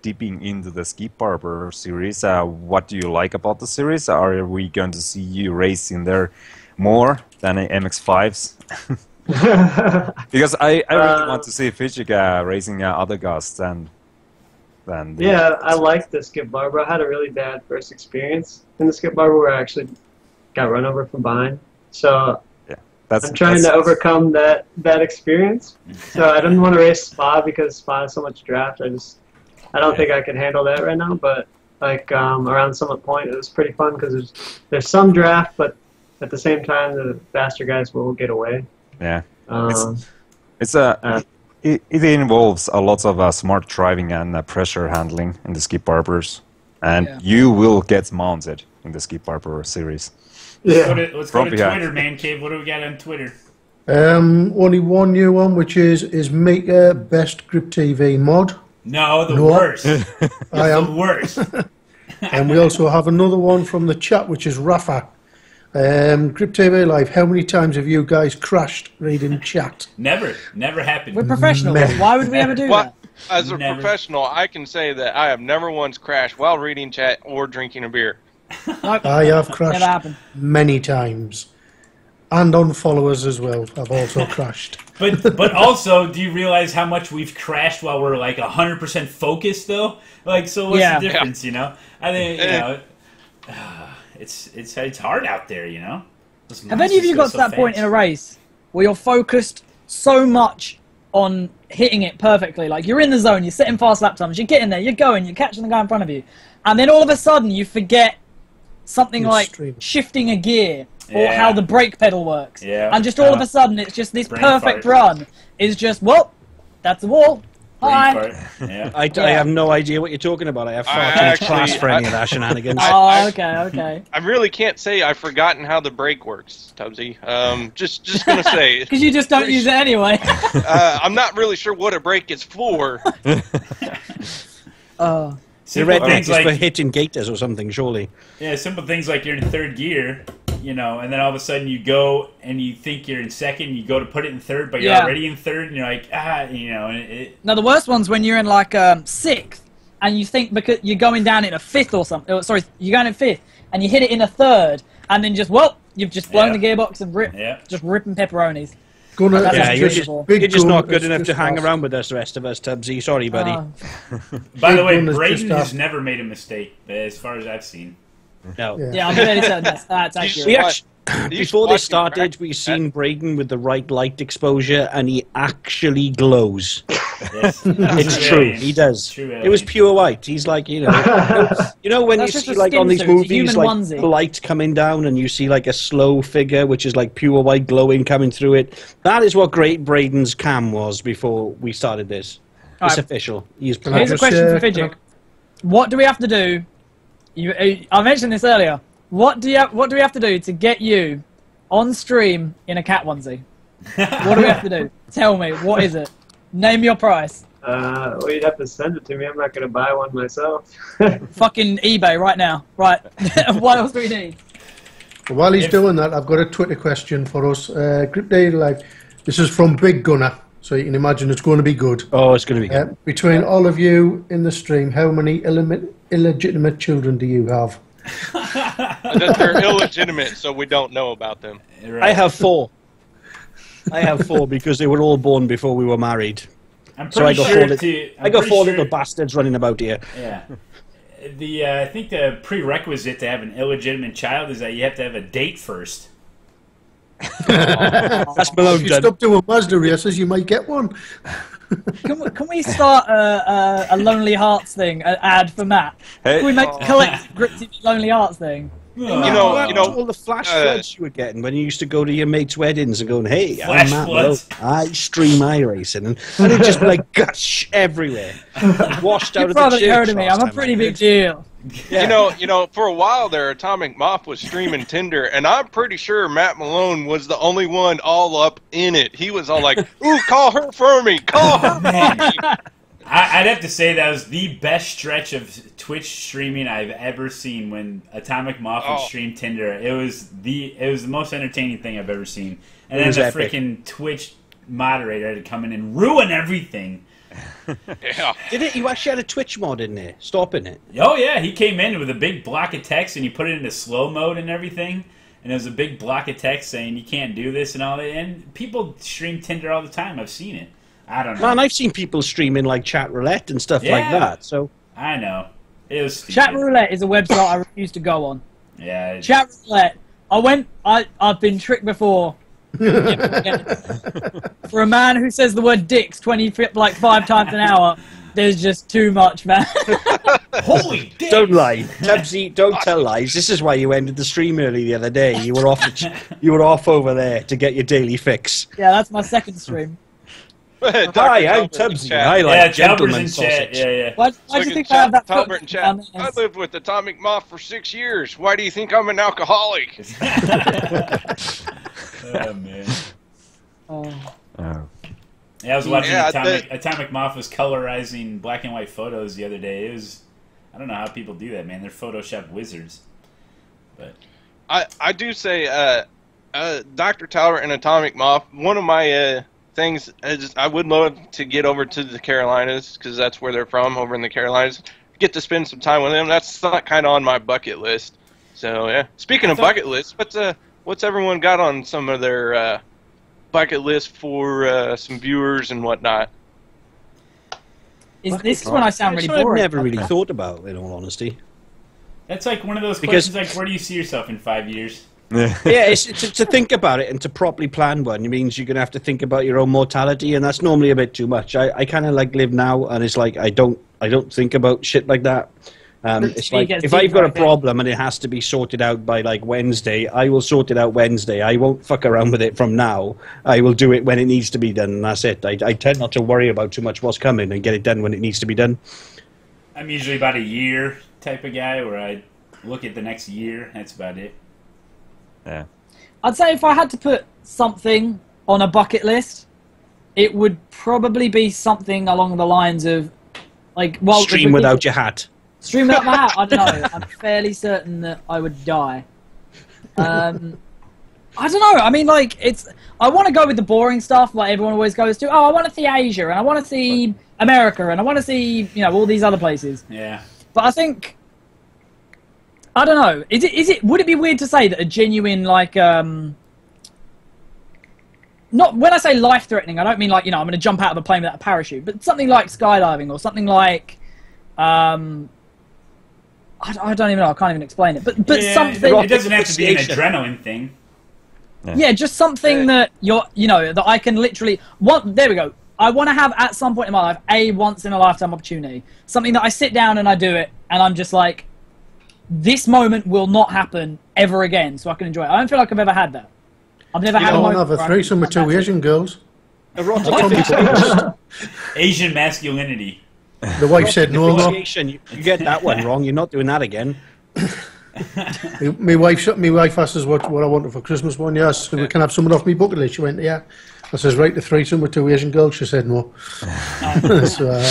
dipping into the Skip Barber series. What do you like about the series? Are we going to see you race in there more than MX-5s? Because I really want to see Frichik racing other guys than I like the Skip Barber. I had a really bad first experience in the Skip Barber where I actually got run over from behind. So I'm trying to overcome that experience. So I didn't want to race Spa because Spa has so much draft. I don't think I can handle that right now. But like around Summit Point, it was pretty fun because there's some draft, but at the same time, the faster guys will get away. Yeah, it involves a lot of smart driving and pressure handling in the Skip Barbers, and you will get mounted in the Skip Barber series. Yeah. Let's go to Twitter, Man Cave. What do we got on Twitter? Only one new one, which is Mika Best GripTV Mod. No, the worst. I am the worst. And we also have another one from the chat, which is Rafa. GripTV Live, how many times have you guys crashed reading chat? Never happened. We're professionals. Why would we ever do that? As a professional, I can say that I have never once crashed while reading chat or drinking a beer. I have crashed many times. And on followers as well. I've also crashed. But also, do you realize how much we've crashed while we're like 100% focused though? Like, so what's the difference? You know, I think it's hard out there. You know. Have any of you got to that point in a race where you're focused so much on hitting it perfectly? Like you're in the zone, you're setting fast lap times, you're getting there, you're going, you're catching the guy in front of you, and then all of a sudden you forget something like shifting a gear. Or how the brake pedal works. Yeah. And just all of a sudden, it's just this perfect run is just, well, that's the wall. Hi. Yeah. I have no idea what you're talking about. I have far too much class for any of that shenanigans. Okay. I really can't say I've forgotten how the brake works, Tubbsy. Just going to say. Because you just don't use it anyway. I'm not really sure what a brake is for. Simple things like for hitting gators or something, surely. Yeah, simple things like you're in third gear, you know, and then all of a sudden you go and you think you're in second, you go to put it in third, but you're already in third, and you're like, you know. Now the worst one's when you're in like sixth, and you think because you're going down in a fifth or something. Oh, sorry, you're going in fifth, and you hit it in a third, and then just you've just blown the gearbox and just ripping pepperonis. You're just not good enough to hang around with us, the rest of us, Tubbsy. Sorry, buddy. By the way, Braden has never made a mistake, as far as I've seen. No. Yeah, I'm fairly certain that's accurate. Before this started, we've seen Braden with the right light exposure, and he actually glows. Yes. It's true. He does. True, it was pure white. He's like, you know when you see like on these movies, like the light coming down, and you see like a slow figure, which is like pure white glowing coming through it. That is what Great Braden's cam was before we started this. It's official. Here's a question for Fidget. What do we have to do? I mentioned this earlier. What do we have to do to get you on stream in a cat onesie? What do we have to do? Tell me, what is it? Name your price. Well, you'd have to send it to me. I'm not going to buy one myself. Fucking eBay right now. Right. What else do we need? While he's doing that, I've got a Twitter question for us. GripTV Live. This is from Big Gunner, so you can imagine it's going to be good. Oh, it's going to be good. Between all of you in the stream, how many illegitimate children do you have? They're illegitimate, so we don't know about them. Right. I have 4. I have 4 because they were all born before we were married. I got 4 little bastards running about here. Yeah. I think the prerequisite to have an illegitimate child is that you have to have a date first. That's Malone. If you stop doing Mazda races, you might get one. Can we start a Lonely Hearts thing, an ad for Matt? Can we collect GripTV Lonely Hearts thing? You know, all the flash floods you were getting when you used to go to your mates' weddings and going, "Hey, I'm Matt Malone. I stream iRacing," and it'd just be like gush everywhere, washed out of the church. You've probably heard of me. I'm a pretty big deal. Yeah. You know, for a while there, Atomic Moth was streaming Tinder, and I'm pretty sure Matt Malone was the only one all up in it. He was all like, "Ooh, call her for me, call her for me." I'd have to say that was the best stretch of Twitch streaming I've ever seen when Atomic Moth would stream Tinder. It was the most entertaining thing I've ever seen. And then the freaking Twitch moderator had to come in and ruin everything. Yeah. Did it? You actually had a Twitch mod in there, stopping it. Oh yeah, he came in with a big block of text and he put it into slow mode and everything. And there was a big block of text saying you can't do this and all that. And people stream Tinder all the time. I've seen it. I don't know. Man, I've seen people streaming like Chat Roulette and stuff like that. So I know. It was stupid. Chat Roulette is a website I refuse to go on. Yeah. Chat Roulette. I've been tricked before. For a man who says the word dicks 5 times an hour, there's just too much, man. Holy dicks. Don't lie. Tubbsy, don't tell lies. This is why you ended the stream early the other day. You were off over there to get your daily fix. Yeah, that's my second stream. Hi, I'm Tubbsy. I like gentleman sausage. Yeah. Why do you think I have that Talbert in chat. I lived with Atomic Moth for 6 years. Why do you think I'm an alcoholic? Oh, man. Oh. Oh. Yeah, I was watching Atomic Moth was colorizing black and white photos the other day. It was, I don't know how people do that, man. They're Photoshop wizards. But I do say, Dr. Talbert and Atomic Moth, one of my things is I would love to get over to the Carolinas, because that's where they're from, over in the Carolinas. Get to spend some time with them. That's kind of on my bucket list. So, yeah. Speaking of bucket lists, what's everyone got on some of their bucket list for some viewers and whatnot? This is when I sound really boring. I've never really thought about, in all honesty. That's like one of those questions, like, where do you see yourself in 5 years? Yeah, it's to think about it and to properly plan one. It means you're going to have to think about your own mortality, and that's normally a bit too much. I kind of like live now, and it's like I don't think about shit like that. It's like if I've got a problem and it has to be sorted out by like Wednesday, I will sort it out Wednesday. I won't fuck around with it from now. I will do it when it needs to be done, and that's it. I tend not to worry about too much what's coming and get it done when it needs to be done. I'm usually about a year type of guy where I look at the next year. That's about it. Yeah. I'd say if I had to put something on a bucket list, it would probably be something along the lines of, like, well, stream without your hat. Stream without my hat? I don't know. I'm fairly certain that I would die. I don't know. I mean, like, I want to go with the boring stuff, like everyone always goes to. Oh, I want to see Asia, and I want to see America, and I want to see, all these other places. Yeah. But I think, I don't know. Would it be weird to say that a genuine, like, not when I say life-threatening, I don't mean like, I'm going to jump out of a plane without a parachute, but something like skydiving or something like, I don't even know. I can't even explain it. But yeah, something. It doesn't have to be an adrenaline thing. Yeah, just something that that I can literally. There we go. I want to have at some point in my life a once-in-a-lifetime opportunity. Something that I sit down and I do it, and I'm just like, this moment will not happen ever again, so I can enjoy it. I don't feel like I've ever had that. I've never had a moment. I want to have a threesome with two Asian girls. Asian masculinity. The wife said no. You get that one wrong. You're not doing that again. My wife asked us what I wanted for Christmas one year. So we can have someone off my bucket list. She went, yeah. I says, right, the threesome with two Asian girls. She said no. So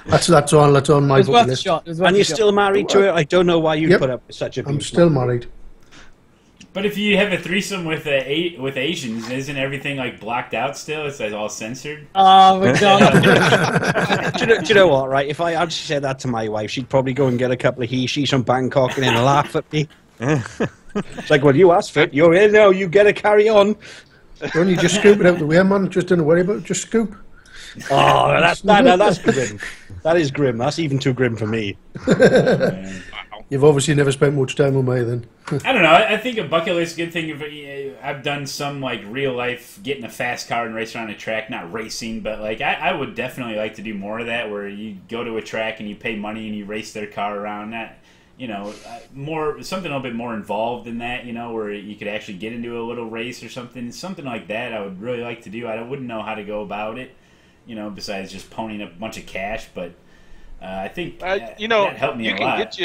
that's on my bucket list. And you're still married to it? I don't know why you put up with such a. I'm still married. But if you have a threesome with Asians, isn't everything like blocked out still? It's like all censored. Oh my god! do you know what? Right, if I actually said that to my wife, she'd probably go and get a couple of he-she's from Bangkok and then laugh at me. It's like, well, you asked for it. You're here now. You get to carry on. Don't you just scoop it out the way, man? Just don't worry about it. Just scoop. Oh, that's grim. That is grim. That's even too grim for me. You've obviously never spent much time with me then. I don't know. I think a bucket list good thing. I've done some like real life, getting a fast car and race around a track. Not racing, but like I would definitely like to do more of that, where you go to a track and you pay money and you race their car around. That something a little bit more involved in that. Where you could actually get into a little race or something like that. I would really like to do. I wouldn't know how to go about it. Besides just ponying up a bunch of cash, but I think that helped me a lot.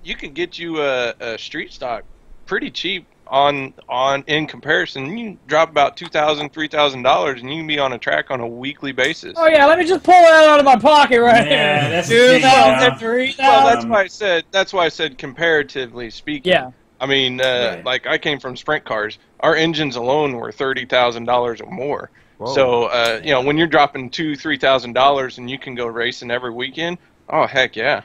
You can get you a street stock pretty cheap in comparison. You can drop about $2,000, $3,000, and you can be on a track on a weekly basis. Oh yeah, let me just pull that out of my pocket right here. That's $2,000, $3,000. Well, that's why I said comparatively speaking. Yeah. I mean, like I came from sprint cars. Our engines alone were $30,000 or more. Whoa. So when you're dropping $2,000-$3,000 and you can go racing every weekend, oh heck yeah.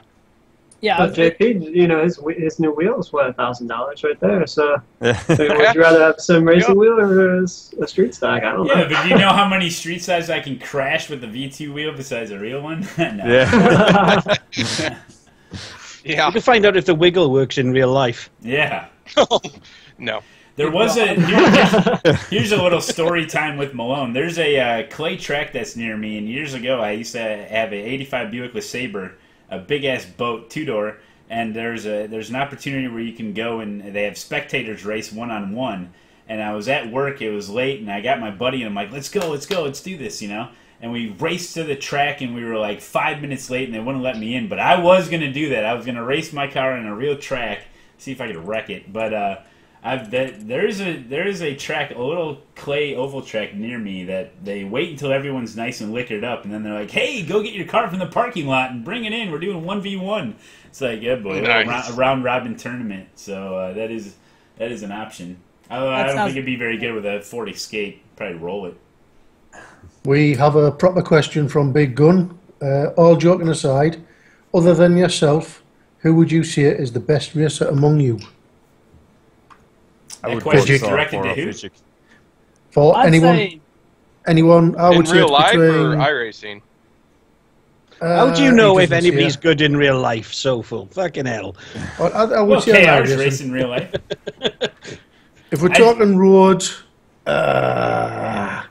Yeah, but JP, his new wheels were $1,000 right there. So, would you rather have some racing wheel or a street stock? I don't know. Yeah, but do you know how many street sides I can crash with the V2 wheel besides a real one? No. Yeah. You can find out if the wiggle works in real life. Yeah. No. There was here's a little story time with Malone. There's a clay track that's near me, and years ago I used to have an '85 Buick LeSabre, a big ass boat, 2-door, and there's an opportunity where you can go and they have spectators race 1-on-1. And I was at work, it was late, and I got my buddy and I'm like, let's go, let's do this, And we raced to the track and we were like 5 minutes late and they wouldn't let me in. But I was gonna do that. I was gonna race my car on a real track, see if I could wreck it. But There is a track, a little clay oval track near me that they wait until everyone's nice and liquored up, and then they're like, "Hey, go get your car from the parking lot and bring it in. We're doing 1v1." It's like, yeah, boy, nice. a round robin tournament. So that is an option. I don't think it'd be very good with a Ford Escape. Probably roll it. We have a proper question from Big Gun. All joking aside, other than yourself, who would you say is the best racer among you? That question's directed to who? For I'd anyone? say Anyone? I would In real say life between, or iRacing? How do you know he if doesn't anybody's say. good in real life? So full fucking hell. I would Well, say KR's iRacing. racing in real life. If we're talking road, I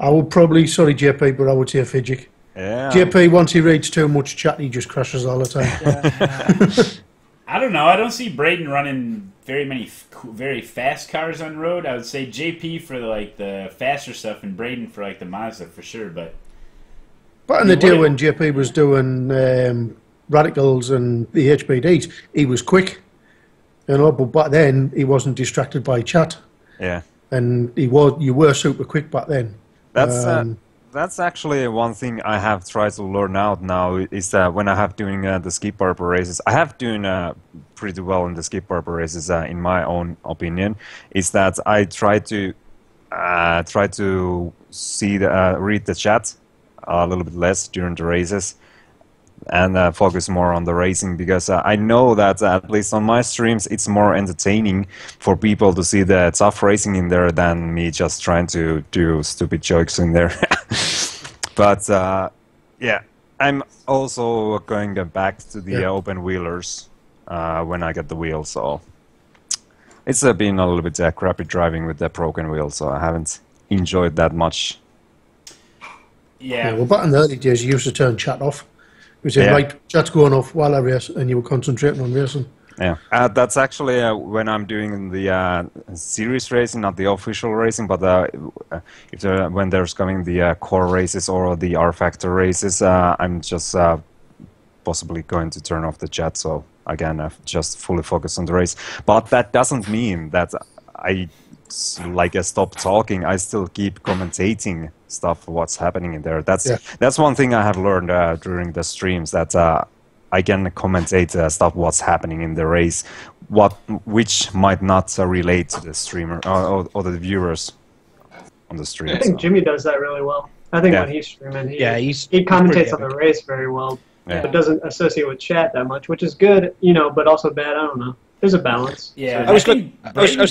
would probably, sorry JP, but I would say Fidget. Yeah. JP, once he reads too much chat, he just crashes all the time. I don't know. I don't see Braden running very many very fast cars on road. I would say JP for the faster stuff and Braden for the Mazda for sure. But But in the day when JP was doing radicals and the HBDs, he was quick, but back then he wasn't distracted by chat, Yeah. and you were super quick back then. That's actually one thing I have tried to learn out now is that when I have doing the skip barber races, I have doing pretty well in the skip barber races in my own opinion. Is that I try to see read the chat a little bit less during the races and focus more on the racing because I know that at least on my streams it's more entertaining for people to see the tough racing in there than me just trying to do stupid jokes in there. But yeah, I'm also going back to the open wheelers when I get the wheel, so it's been a little bit crappy driving with the broken wheel, so I haven't enjoyed that much. yeah, Well, back in the early days, you used to turn chat off. You said, right, chat's going off while I race, and you were concentrating on racing. Yeah, that's actually when I'm doing the series racing, not the official racing, but when there's coming the core races or the R Factor races, I'm just possibly going to turn off the chat, so again, just fully focus on the race. But that doesn't mean that I stop talking. I still keep commentating stuff, what's happening in there. That's one thing I have learned during the streams, that I can commentate stuff what's happening in the race, which might not relate to the streamer or the viewers on the stream. I think Jimmy does that really well. I think when he's streaming, he commentates on the race very well, but doesn't associate with chat that much, which is good, but also bad. I don't know. There's a balance. yeah. I was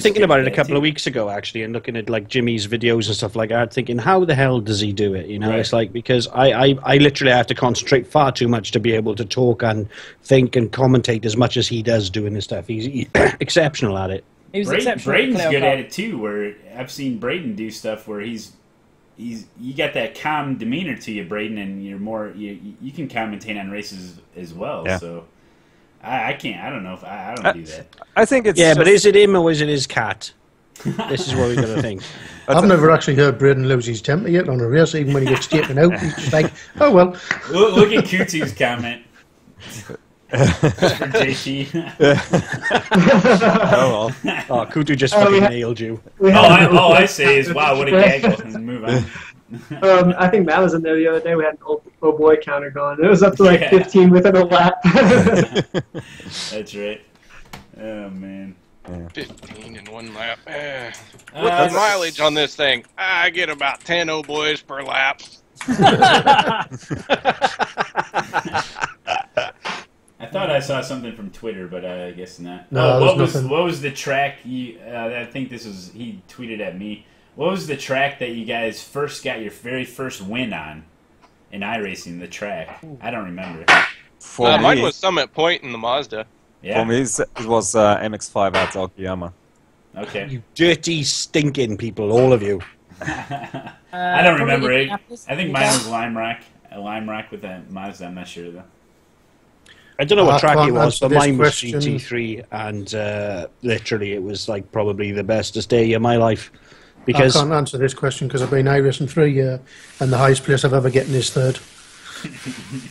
thinking about it a couple of weeks ago, actually, and looking at Jimmy's videos and stuff like that, thinking, how the hell does he do it? Right. It's because I literally have to concentrate far too much to be able to talk and think and commentate as much as he does doing this stuff. He's exceptional at it. he was exceptional. Braden's good at it too. Where I've seen Braden do stuff where you got that calm demeanor to you, Braden, and you're more you can commentate on races as well. Yeah. So. I can't. I don't know if I don't do that. I think it's but is it him or is it his cat? This is what we've got to think. I've never actually heard Braden lose his temper yet on a race, even when he gets taken out. He's just like, oh well. Look at Kutu's comment. For JT. oh well. Oh, Kutu just fucking nailed you. All I say is, wow, what a gaggle, and move on. I think Matt was in there the other day. We had an old boy counter going. It was up to 15 within a lap. That's right. Oh, man. 15 in 1 lap. What's the mileage on this thing? I get about 10 old boys per lap. I thought I saw something from Twitter, but I guess not. No, what nothing. was the track? I think he tweeted at me. What was the track that you guys first got your very first win on in iRacing? The track? I don't remember. For Mine me, was Summit Point in the Mazda. Yeah. For me, it was MX-5 at Okayama. Okay. You dirty, stinking people, all of you. I don't remember it. I think mine was Lime Rock. A Lime Rock with a Mazda. I'm not sure though. I don't know what track it was, answer but this mine was question. GT3, and literally it was probably the bestest day of my life. I Because can't answer this question because I've been iRacing 3 years, and the highest place I've ever gotten is 3rd.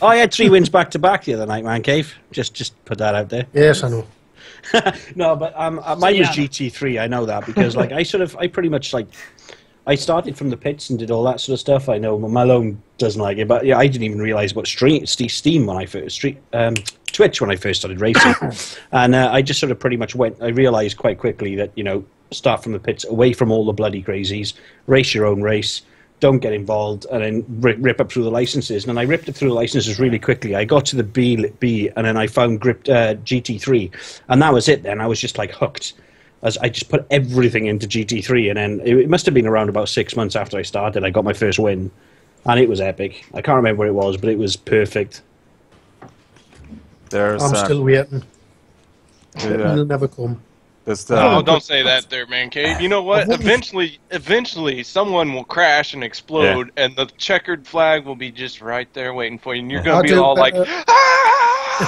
I had 3 wins back to back the other night, man cave. Just put that out there. Yes, I know. No, but mine was GT3. I know that because like I pretty much like I started from the pits and did all that sort of stuff. I know Malone doesn't like it, but yeah, I didn't even realize what Steam when I first Twitch when I first started racing, and I just sort of pretty much went. I realized quite quickly that start from the pits, away from all the bloody crazies, race your own race. Don't get involved, and then rip up through the licenses. And I ripped it through the licenses really quickly. I got to the B, and then I found GT3, and that was it. Then I was just like hooked, as I just put everything into GT3, and then it must have been around about 6 months after I started. I got my first win, and it was epic. I can't remember what it was, but it was perfect. I'm still waiting. It'll never come. Oh, don't say that there, man cave. You know what? Eventually, someone will crash and explode, and the checkered flag will be just right there waiting for you, and you're going to be all like, ah!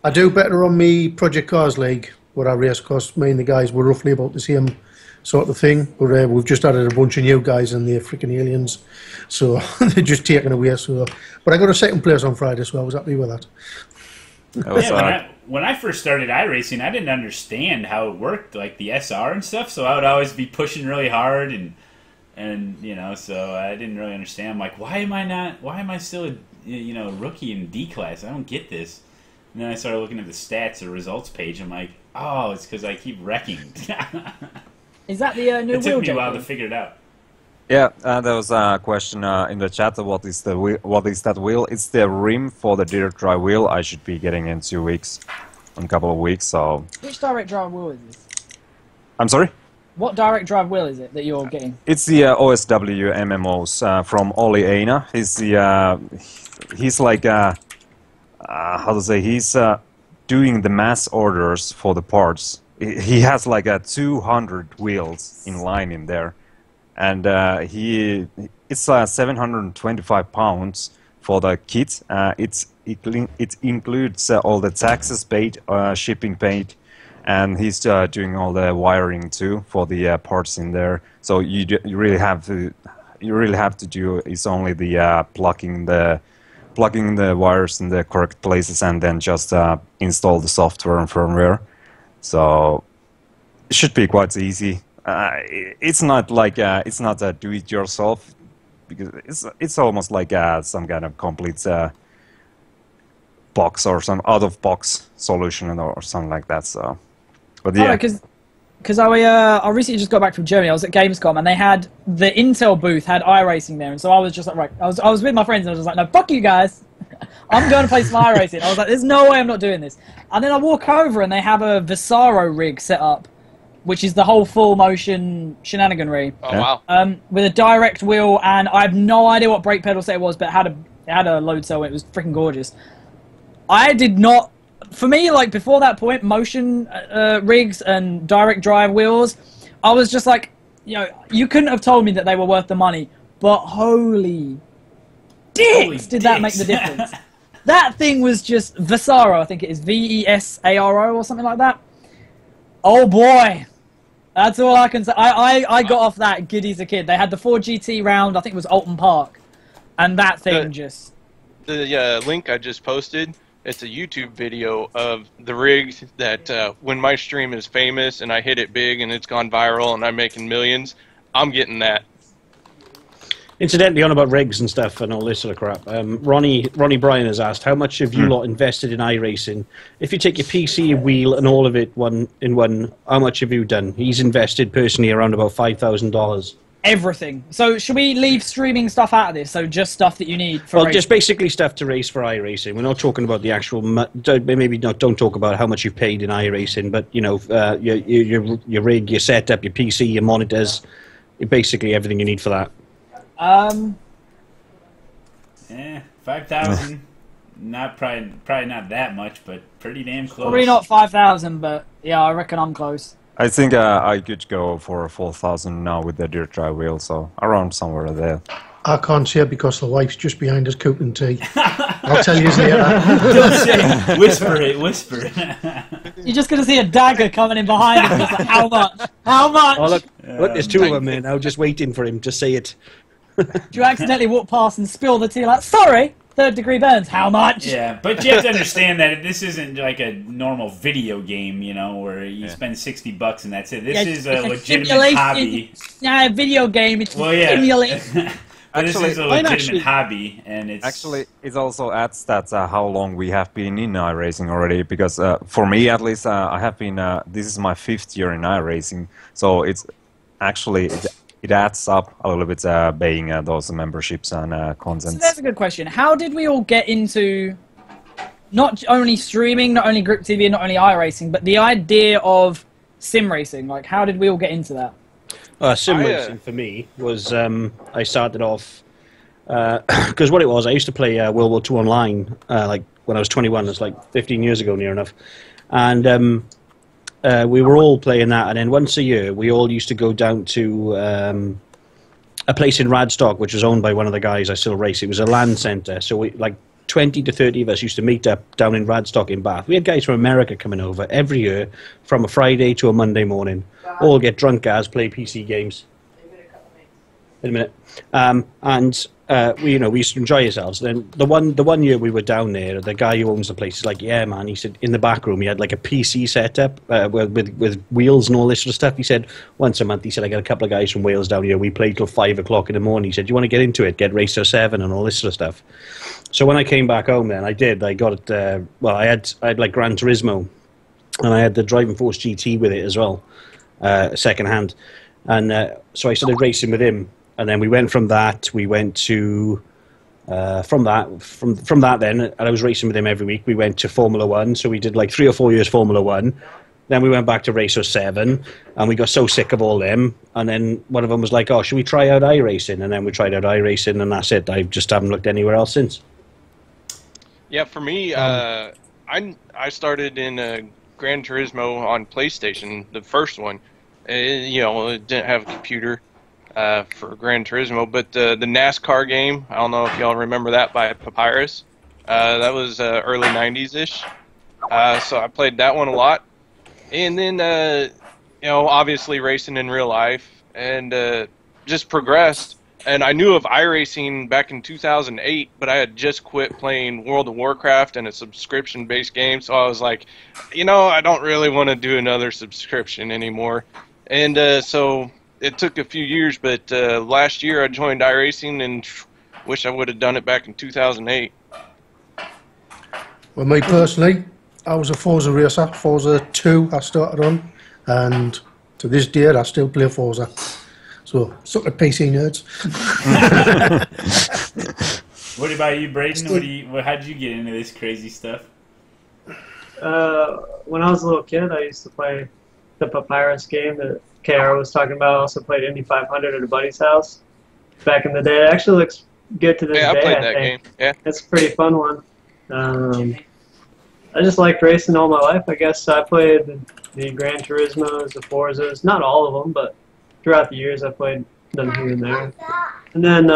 I do better on me Project Cars League, where I race, because me and the guys were roughly about the same sort of thing. But we've just added a bunch of new guys, and they're freaking aliens, so they're just taken away. So, but I got a second place on Friday, so I was happy with that. When I first started iRacing, I didn't understand how it worked, like the SR and stuff. So I would always be pushing really hard, and so I didn't really understand. I'm like, why am I still a rookie in D class? I don't get this. And then I started looking at the stats or results page. I'm like, oh, it's because I keep wrecking. Is that the new wheel? It took me a while to figure it out. Yeah, there was a question in the chat. What is that wheel? It's the rim for the dirt dry wheel. I should be getting in 2 weeks, in a couple of weeks. So. Which direct drive wheel is this? I'm sorry. What direct drive wheel is it that you're getting? It's the OSW MMOs from Olli Eina. He's like how to say? He's doing the mass orders for the parts. He has like 200 wheels in line in there. And it's 725 pounds for the kit. It includes all the taxes paid, shipping paid, and he's doing all the wiring too for the parts in there. So you really have to do is only the plugging the wires in the correct places, and then just install the software and firmware. So it should be quite easy. It's not like it's not a do-it-yourself, because it's almost like some kind of complete box or some out-of-box solution or something like that. So, but yeah, because I recently just got back from Germany. I was at Gamescom, and they had the Intel booth had iRacing there, and so I was just like, right, I was with my friends, and I was just like, no, fuck you guys. I'm going to play some iRacing. I was like, there's no way I'm not doing this. And then I walk over, and they have a Visaro rig set up, which is the whole full motion shenaniganry. Oh wow! With a direct wheel, and I have no idea what brake pedal set it was, but it had a load cell. It was freaking gorgeous. I did not, for me, like before that point, motion rigs and direct drive wheels, I was just like, you couldn't have told me that they were worth the money, but holy dicks, did that make the difference? That thing was just Visaro. I think it is Vesaro or something like that. Oh boy. That's all I can say. I got off that giddy as a kid. They had the 4GT round, I think it was Alton Park, and that thing The link I just posted, it's a YouTube video of the rig that when my stream is famous and I hit it big and it's gone viral and I'm making millions, I'm getting that. Incidentally, on about rigs and stuff and all this sort of crap, Ronnie Bryan has asked, how much have you lot invested in iRacing? If you take your PC, your wheel, and all of it in one, how much have you done? He's invested personally around about $5,000. Everything. So should we leave streaming stuff out of this? So just stuff that you need for racing? Just basically stuff to race for iRacing. We're not talking about the actual... Maybe don't talk about how much you've paid in iRacing, but, your rig, your setup, your PC, your monitors, basically everything you need for that. 5,000. Not probably not that much, but pretty damn close. Probably not 5,000, but yeah, I reckon I'm close. I think I could go for 4,000 now with the dirt dry wheel, so around somewhere there. I can't see it because the wife's just behind us cooking tea. I'll tell you later. Don't say, whisper. You're just going to see a dagger coming in behind him. Just like, how much? How much? Oh, look, there's two of them there now, just waiting for him to say it. Do you accidentally walk past and spill the tea like, sorry? Third degree burns. How much? Yeah, but you have to understand that this isn't like a normal video game, you know, where you spend $60 and that's it. This is a legitimate hobby. It's not a video game. It's simulation. This is a legitimate hobby, and it's actually it also adds that how long we have been in iRacing already. Because for me, at least, I have been. This is my 5th year in iRacing, so it's actually it adds up a little bit paying those memberships and content. So that's a good question. How did we all get into not only streaming, not only GripTV, and not only iRacing, but the idea of sim racing? Like, how did we all get into that? Sim racing for me was I started off because what it was, I used to play World War II online like when I was 21. It's like 15 years ago, near enough, and we were all playing that. And then once a year, we all used to go down to a place in Radstock, which was owned by one of the guys I still race. It was a land centre, so we like 20 to 30 of us used to meet up down in Radstock in Bath. We had guys from America coming over every year from a Friday to a Monday morning. All get drunk as, play PC games. In a minute. We used to enjoy ourselves. Then the one year we were down there, the guy who owns the place is like, yeah, man, he said in the back room he had like a PC setup with wheels and all this sort of stuff. He said once a month, he said, I got a couple of guys from Wales down here. We played till 5 o'clock in the morning. He said, you want to get into it? Get Racer 7 and all this sort of stuff. So when I came back home then, I did. I got it, I had like Gran Turismo, and I had the Driving Force GT with it as well, second hand. And so I started racing with him. And then we went from that, we went to, from that then, and I was racing with him every week, we went to Formula 1, so we did like 3 or 4 years Formula 1, then we went back to Racer 7, and we got so sick of all them, and then one of them was like, oh, should we try out iRacing? And then we tried out iRacing, and that's it. I just haven't looked anywhere else since. Yeah, for me, I started in Gran Turismo on PlayStation, the first one. It didn't have a computer. For Gran Turismo, but the NASCAR game, I don't know if y'all remember that by Papyrus. That was early 90s-ish. So I played that one a lot. And then, obviously racing in real life, and just progressed. And I knew of iRacing back in 2008, but I had just quit playing World of Warcraft and a subscription-based game, so I was like, I don't really want to do another subscription anymore. And so it took a few years, but last year I joined iRacing and wish I would have done it back in 2008. Well, me personally, I was a Forza racer. Forza 2 I started on, and to this day I still play Forza. So, suck at PC nerds. What about you, Braden? How did you get into this crazy stuff? When I was a little kid, I used to play the Papyrus game that KR was talking about. I also played Indy 500 at a buddy's house back in the day. It actually looks good to this day. I played that game. Yeah, it's a pretty fun one. I just liked racing all my life. I guess I played the Gran Turismos, the Forzas, not all of them, but throughout the years I played them here and there. And then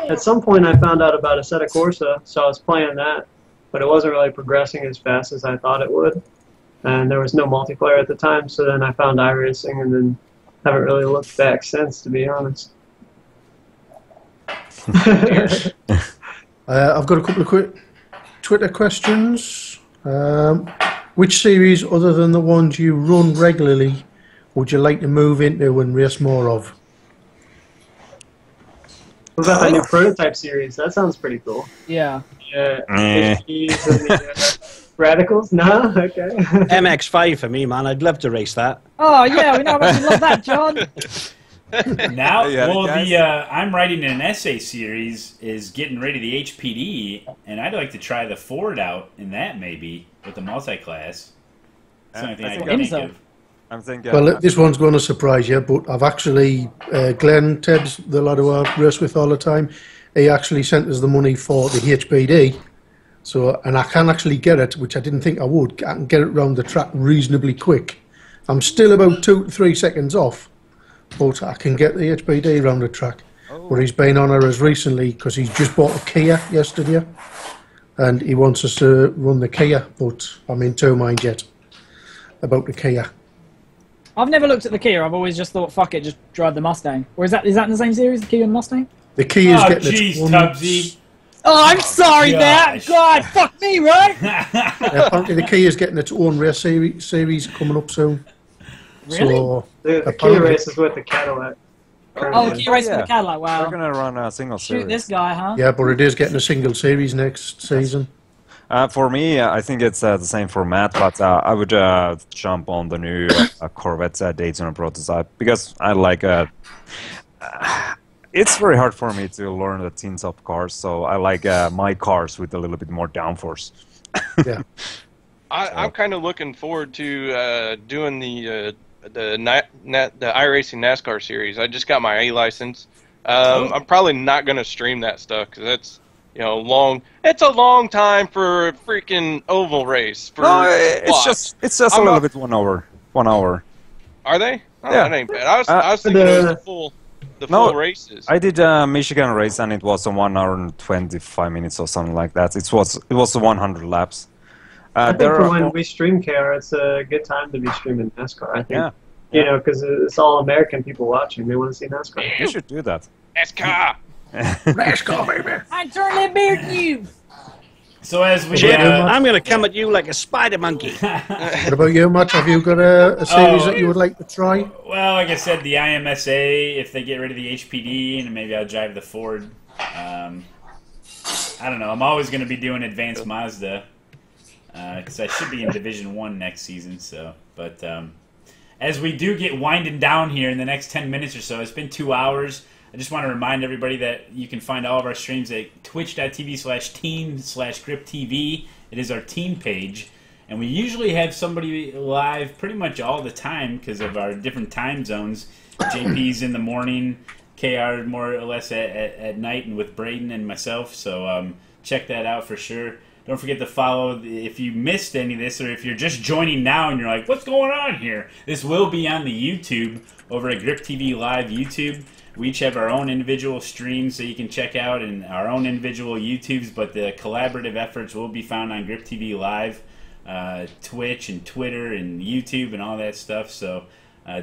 at some point I found out about Assetto Corsa, so I was playing that, but it wasn't really progressing as fast as I thought it would. And there was no multiplayer at the time, so then I found iRacing and then haven't really looked back since, to be honest. I've got a couple of quick Twitter questions. Which series, other than the ones you run regularly, would you like to move into and race more of? What about the new prototype series? That sounds pretty cool. Yeah. Radicals? No? Okay. MX-5 for me, man. I'd love to race that. Oh, yeah, we know how much you love that, John. Now, I'm writing an essay series, is getting ready the HPD, and I'd like to try the Ford out in that, maybe, with the multi-class. That's the only thing I can think of. I'm thinking. Well, this one's going to surprise you, but I've actually, Glenn Tebbs, the lad who I race with all the time, he actually sent us the money for the HPD. So, and I can actually get it, which I didn't think I would. I can get it round the track reasonably quick. I'm still about 2 to 3 seconds off, but I can get the HPD round the track. Oh. But he's been on her as recently because he's just bought a Kia yesterday, and he wants us to run the Kia, but I'm in two minds yet about the Kia. I've never looked at the Kia. I've always just thought, fuck it, just drive the Mustang. Or is that in the same series, the Kia and the Mustang? The Kia's oh, getting geez, its Tubbsy. Oh, I'm sorry, Matt. God, fuck me, right? Apparently, the Kia is getting its own race series coming up soon. Really? So, The Kia race is with the Cadillac. Oh, Kia race for the Cadillac. Wow. We're gonna run a single series. Shoot this guy, huh? yeah, but it is getting a single series next season. For me, I think it's the same for Matt, but I would jump on the new Corvette Daytona prototype because I like. It's very hard for me to learn the tin top cars, so I like my cars with a little bit more downforce. Yeah, I'm kind of looking forward to doing the iRacing NASCAR series. I just got my A license. I'm probably not going to stream that stuff because that's long. It's a long time for a freaking oval race. No, it's just a little bit 1 hour. 1 hour. Are they? Oh, Yeah. that ain't bad. I was thinking it was the full races. I did a Michigan race and it was a 1 hour and 25 minutes or something like that. It was 100 laps. I think for when we stream KR, it's a good time to be streaming NASCAR. I think, because it's all American people watching. They want to see NASCAR. You should do that. NASCAR. NASCAR, baby. I totally beard you. So as we Jim, I'm going to come at you like a spider monkey. What about you, Matt? Have you got a series that you would like to try? Well, like I said, the IMSA, if they get rid of the HPD, and maybe I'll drive the Ford. I don't know. I'm always going to be doing advanced Mazda because I should be in Division 1 next season. So, but as we do get winding down here in the next 10 minutes or so, it's been 2 hours. I just want to remind everybody that you can find all of our streams at twitch.tv/team/GripTV. It is our team page. And we usually have somebody live pretty much all the time because of our different time zones. JP's in the morning, KR more or less at night, and with Braden and myself. So check that out for sure. Don't forget to follow if you missed any of this or if you're just joining now and you're like, what's going on here? This will be on the YouTube over at GripTV Live YouTube. We each have our own individual streams that you can check out and our own individual YouTubes, but the collaborative efforts will be found on GripTV Live, Twitch and Twitter and YouTube and all that stuff. So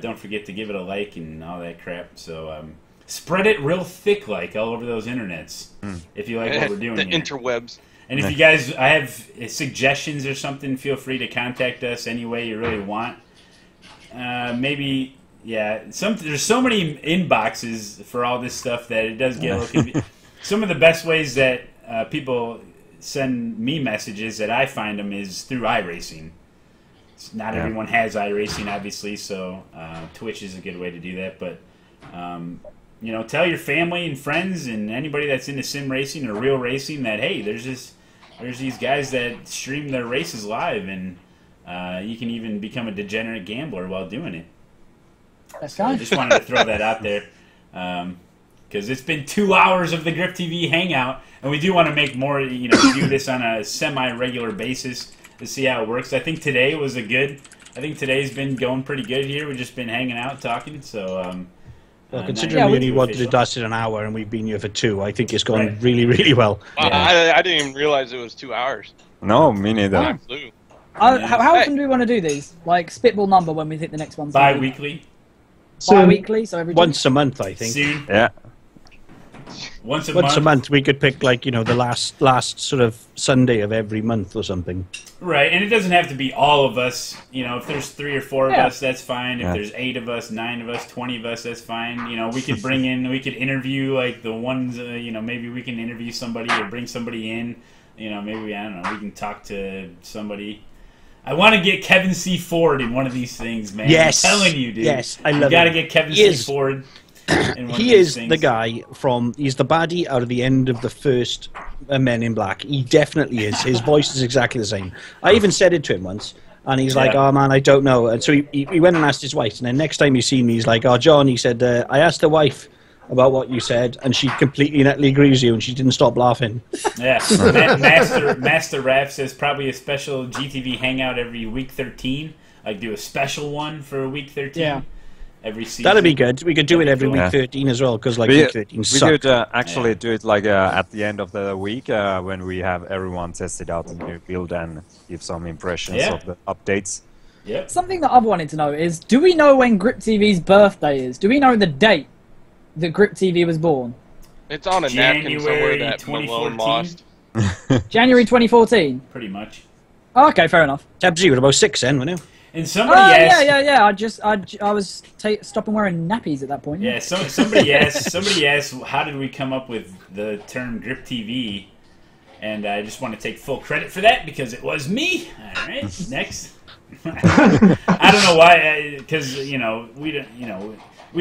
don't forget to give it a like and all that crap. So spread it real thick like all over those internets if you like what we're doing the here. interwebs. And if you guys have suggestions or something, feel free to contact us any way you really want. Maybe... Yeah, there's so many inboxes for all this stuff that it does get a little confusing. Some of the best ways that people send me messages that I find them is through iRacing. Not everyone has iRacing, obviously, so Twitch is a good way to do that. But, tell your family and friends and anybody that's into sim racing or real racing that, hey, there's these guys that stream their races live, and you can even become a degenerate gambler while doing it. So I just wanted to throw that out there because it's been 2 hours of the GripTV Hangout, and we do want to make more, do this on a semi-regular basis to see how it works. I think today was today's been going pretty good here. We've just been hanging out, talking, so... well, considering we only wanted to dust in an hour and we've been here for 2, I think it's gone really, really well. I didn't even realize it was 2 hours. No, me neither. I flew. How often do we want to do these? Like, spitball number when we hit the next one. Bi-weekly. Bi-weekly, so every once a month, I think. Soon. Yeah. Once a month, we could pick the last sort of Sunday of every month or something. Right, and it doesn't have to be all of us. If there's 3 or 4 of us, that's fine. If there's 8 of us, 9 of us, 20 of us, that's fine. We could we could interview the ones. Maybe we can interview somebody or bring somebody in. Maybe I don't know. We can talk to somebody. I want to get Kevin C. Ford in one of these things, man. Yes. I'm telling you, dude. Yes, I love it. You got to get Kevin C. Ford. He is the guy he's the baddie out of the end of the first Men in Black. He definitely is. His voice is exactly the same. I even said it to him once, and he's like, oh man, I don't know. And so he went and asked his wife, and then next time you see me, he's like, oh John, he said, I asked the wife about what you said, and she completely and utterly agrees with you, and she didn't stop laughing. Yeah. Master Raph says probably a special GTV Hangout every week 13. Like do a special one for week 13. Yeah. Every season. That'd be good. We could do it every week 13 as well, because week 13 sucks. We could actually do it at the end of the week when we have everyone tested out the new build and give some impressions of the updates. Yep. Something that I've wanted to know is, do we know when GripTV's birthday is? Do we know the date that GripTV was born? It's on a napkin somewhere that Malone lost. January 2014. Pretty much. Oh, okay, fair enough. Tabs, you were about 6 then, weren't you? And somebody asked. Yeah. I was stopping wearing nappies at that point. Yeah, somebody asked, how did we come up with the term GripTV? And I just want to take full credit for that because it was me. All right, next. I don't know why, because we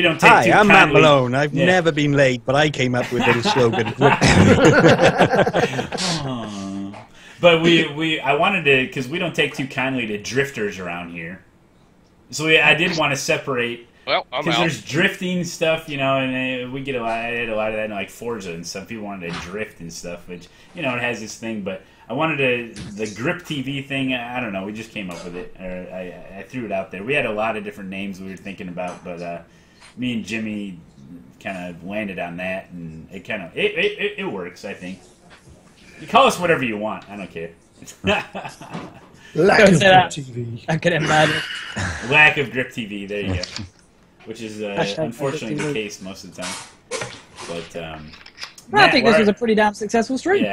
don't take. Hi, too I'm kindly. Matt Malone. I've never been late, but I came up with the slogan. But I wanted to, because we don't take too kindly to drifters around here. So I did want to separate. Well, I'm because out. there's drifting stuff, and we get I had a lot of that in like Forza and stuff. People wanted to drift and stuff, which it has this thing. But I wanted the GripTV thing. I don't know. We just came up with it, or I threw it out there. We had a lot of different names we were thinking about, but me and Jimmy kind of landed on that, and it kind of it works. I think you call us whatever you want. I don't care. Lack of GripTV. I can imagine. Lack of GripTV. There you go. Which is Hashtag unfortunately the GripTV. case most of the time. But I Matt, think this was a pretty damn successful stream.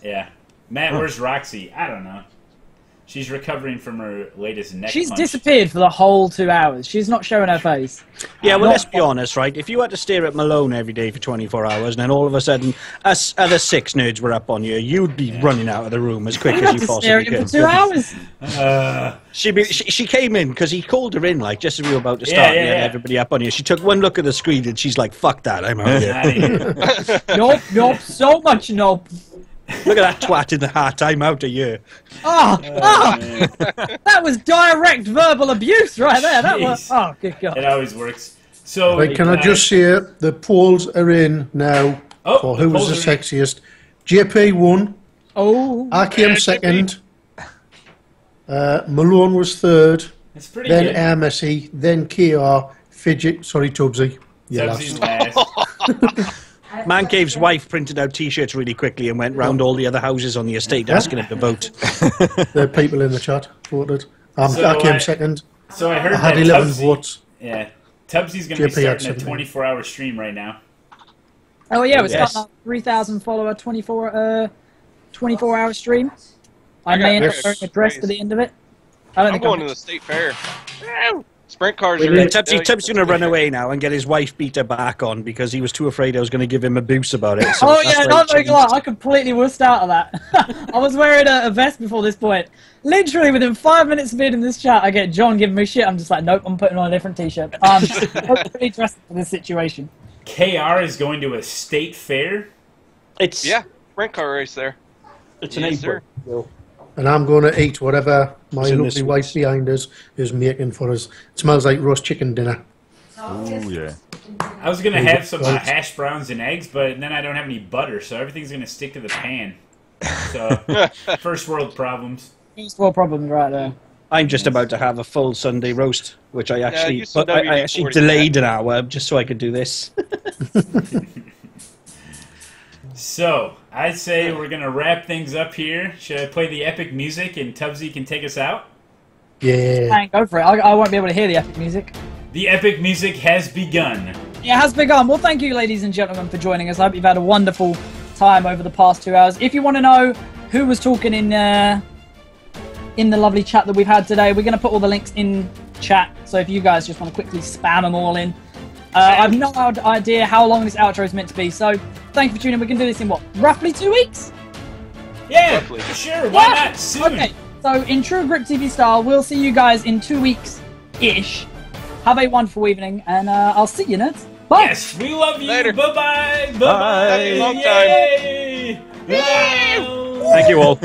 Yeah. Matt, where's Roxy? I don't know. She's recovering from her latest neck She's punch. disappeared for the whole 2 hours. She's not showing her face. Yeah, well, let's be honest, right? If you had to stare at Malone every day for 24 hours, and then all of a sudden, us other 6 nerds were up on you, you'd be running out of the room as quick I as had you to possibly stare at him could. for 2 hours. She came in because he called her in, like, just as we were about to start. Yeah. Everybody up on you. She took one look at the screen and she's like, "Fuck that, I'm out here." Nope, so much nope. Look at that twat in the hat. I'm out of here. That was direct verbal abuse right there. That was. Oh, good God. It always works. So Right, can I just say the polls are in now for who was the polls are in. sexiest? JP won. Oh. I came second. Malone was third. That's pretty Then good. Messi. Then KR. Fidget. Sorry, Tubbsy. You Tubbsy's last. last. Man Cave's wife printed out T-shirts really quickly and went round all the other houses on the estate asking him to vote. The people in the chat voted. So I came second. So I heard I had that 11 Tubbsy, votes. Yeah, Tubbsy's going to be JP had starting a 17. 24-hour stream right now. Oh, yeah, it's Yes. got a 3,000 follower 24-hour stream. I may end up wearing a dress to the end of it. I don't I'm think going to the state fair. Sprint cars are Yeah, in. Tubbsy's going to run away now and get his wife beat her back on because he was too afraid I was going to give him abuse about it. So Oh that's yeah, why not he very changed. glad. I completely wussed out of that. I was wearing a vest before this point. Literally within 5 minutes of being in this chat, I get John giving me shit. I'm just like, nope, I'm putting on a different t-shirt. I'm pretty dressed for this situation. KR is going to a state fair. It's sprint car race there. It's an Yes, April. sir. And I'm going to eat whatever my It's in lovely this wife behind us is making for us. It smells like roast chicken dinner. Oh, yeah. I was going to have some hash browns and eggs, but then I don't have any butter, so everything's going to stick to the pan. So, first world problems. First world problems right there. I'm just about to have a full Sunday roast, which I actually use some I actually WD-40 delayed an hour just so I could do this. So, I'd say we're going to wrap things up here. Should I play the epic music and Tubbsy can take us out? Yeah. Fine, go for it. I won't be able to hear the epic music. The epic music has begun. It has begun. Well, thank you, ladies and gentlemen, for joining us. I hope you've had a wonderful time over the past 2 hours. If you want to know who was talking in the lovely chat that we've had today, we're going to put all the links in chat. So if you guys just want to quickly spam them all in. I have no idea how long this outro is meant to be. So thank you for tuning in. We can do this in what, roughly 2 weeks? Yeah, Roughly. sure. Why not? Soon. Okay. So in true GripTV style, we'll see you guys in 2 weeks-ish. Have a wonderful evening, and I'll see you, nerds. Bye. Yes, we love you. Later. Bye-bye. Bye. Bye-bye. Love you, long time. Yay. Bye. Thank you all.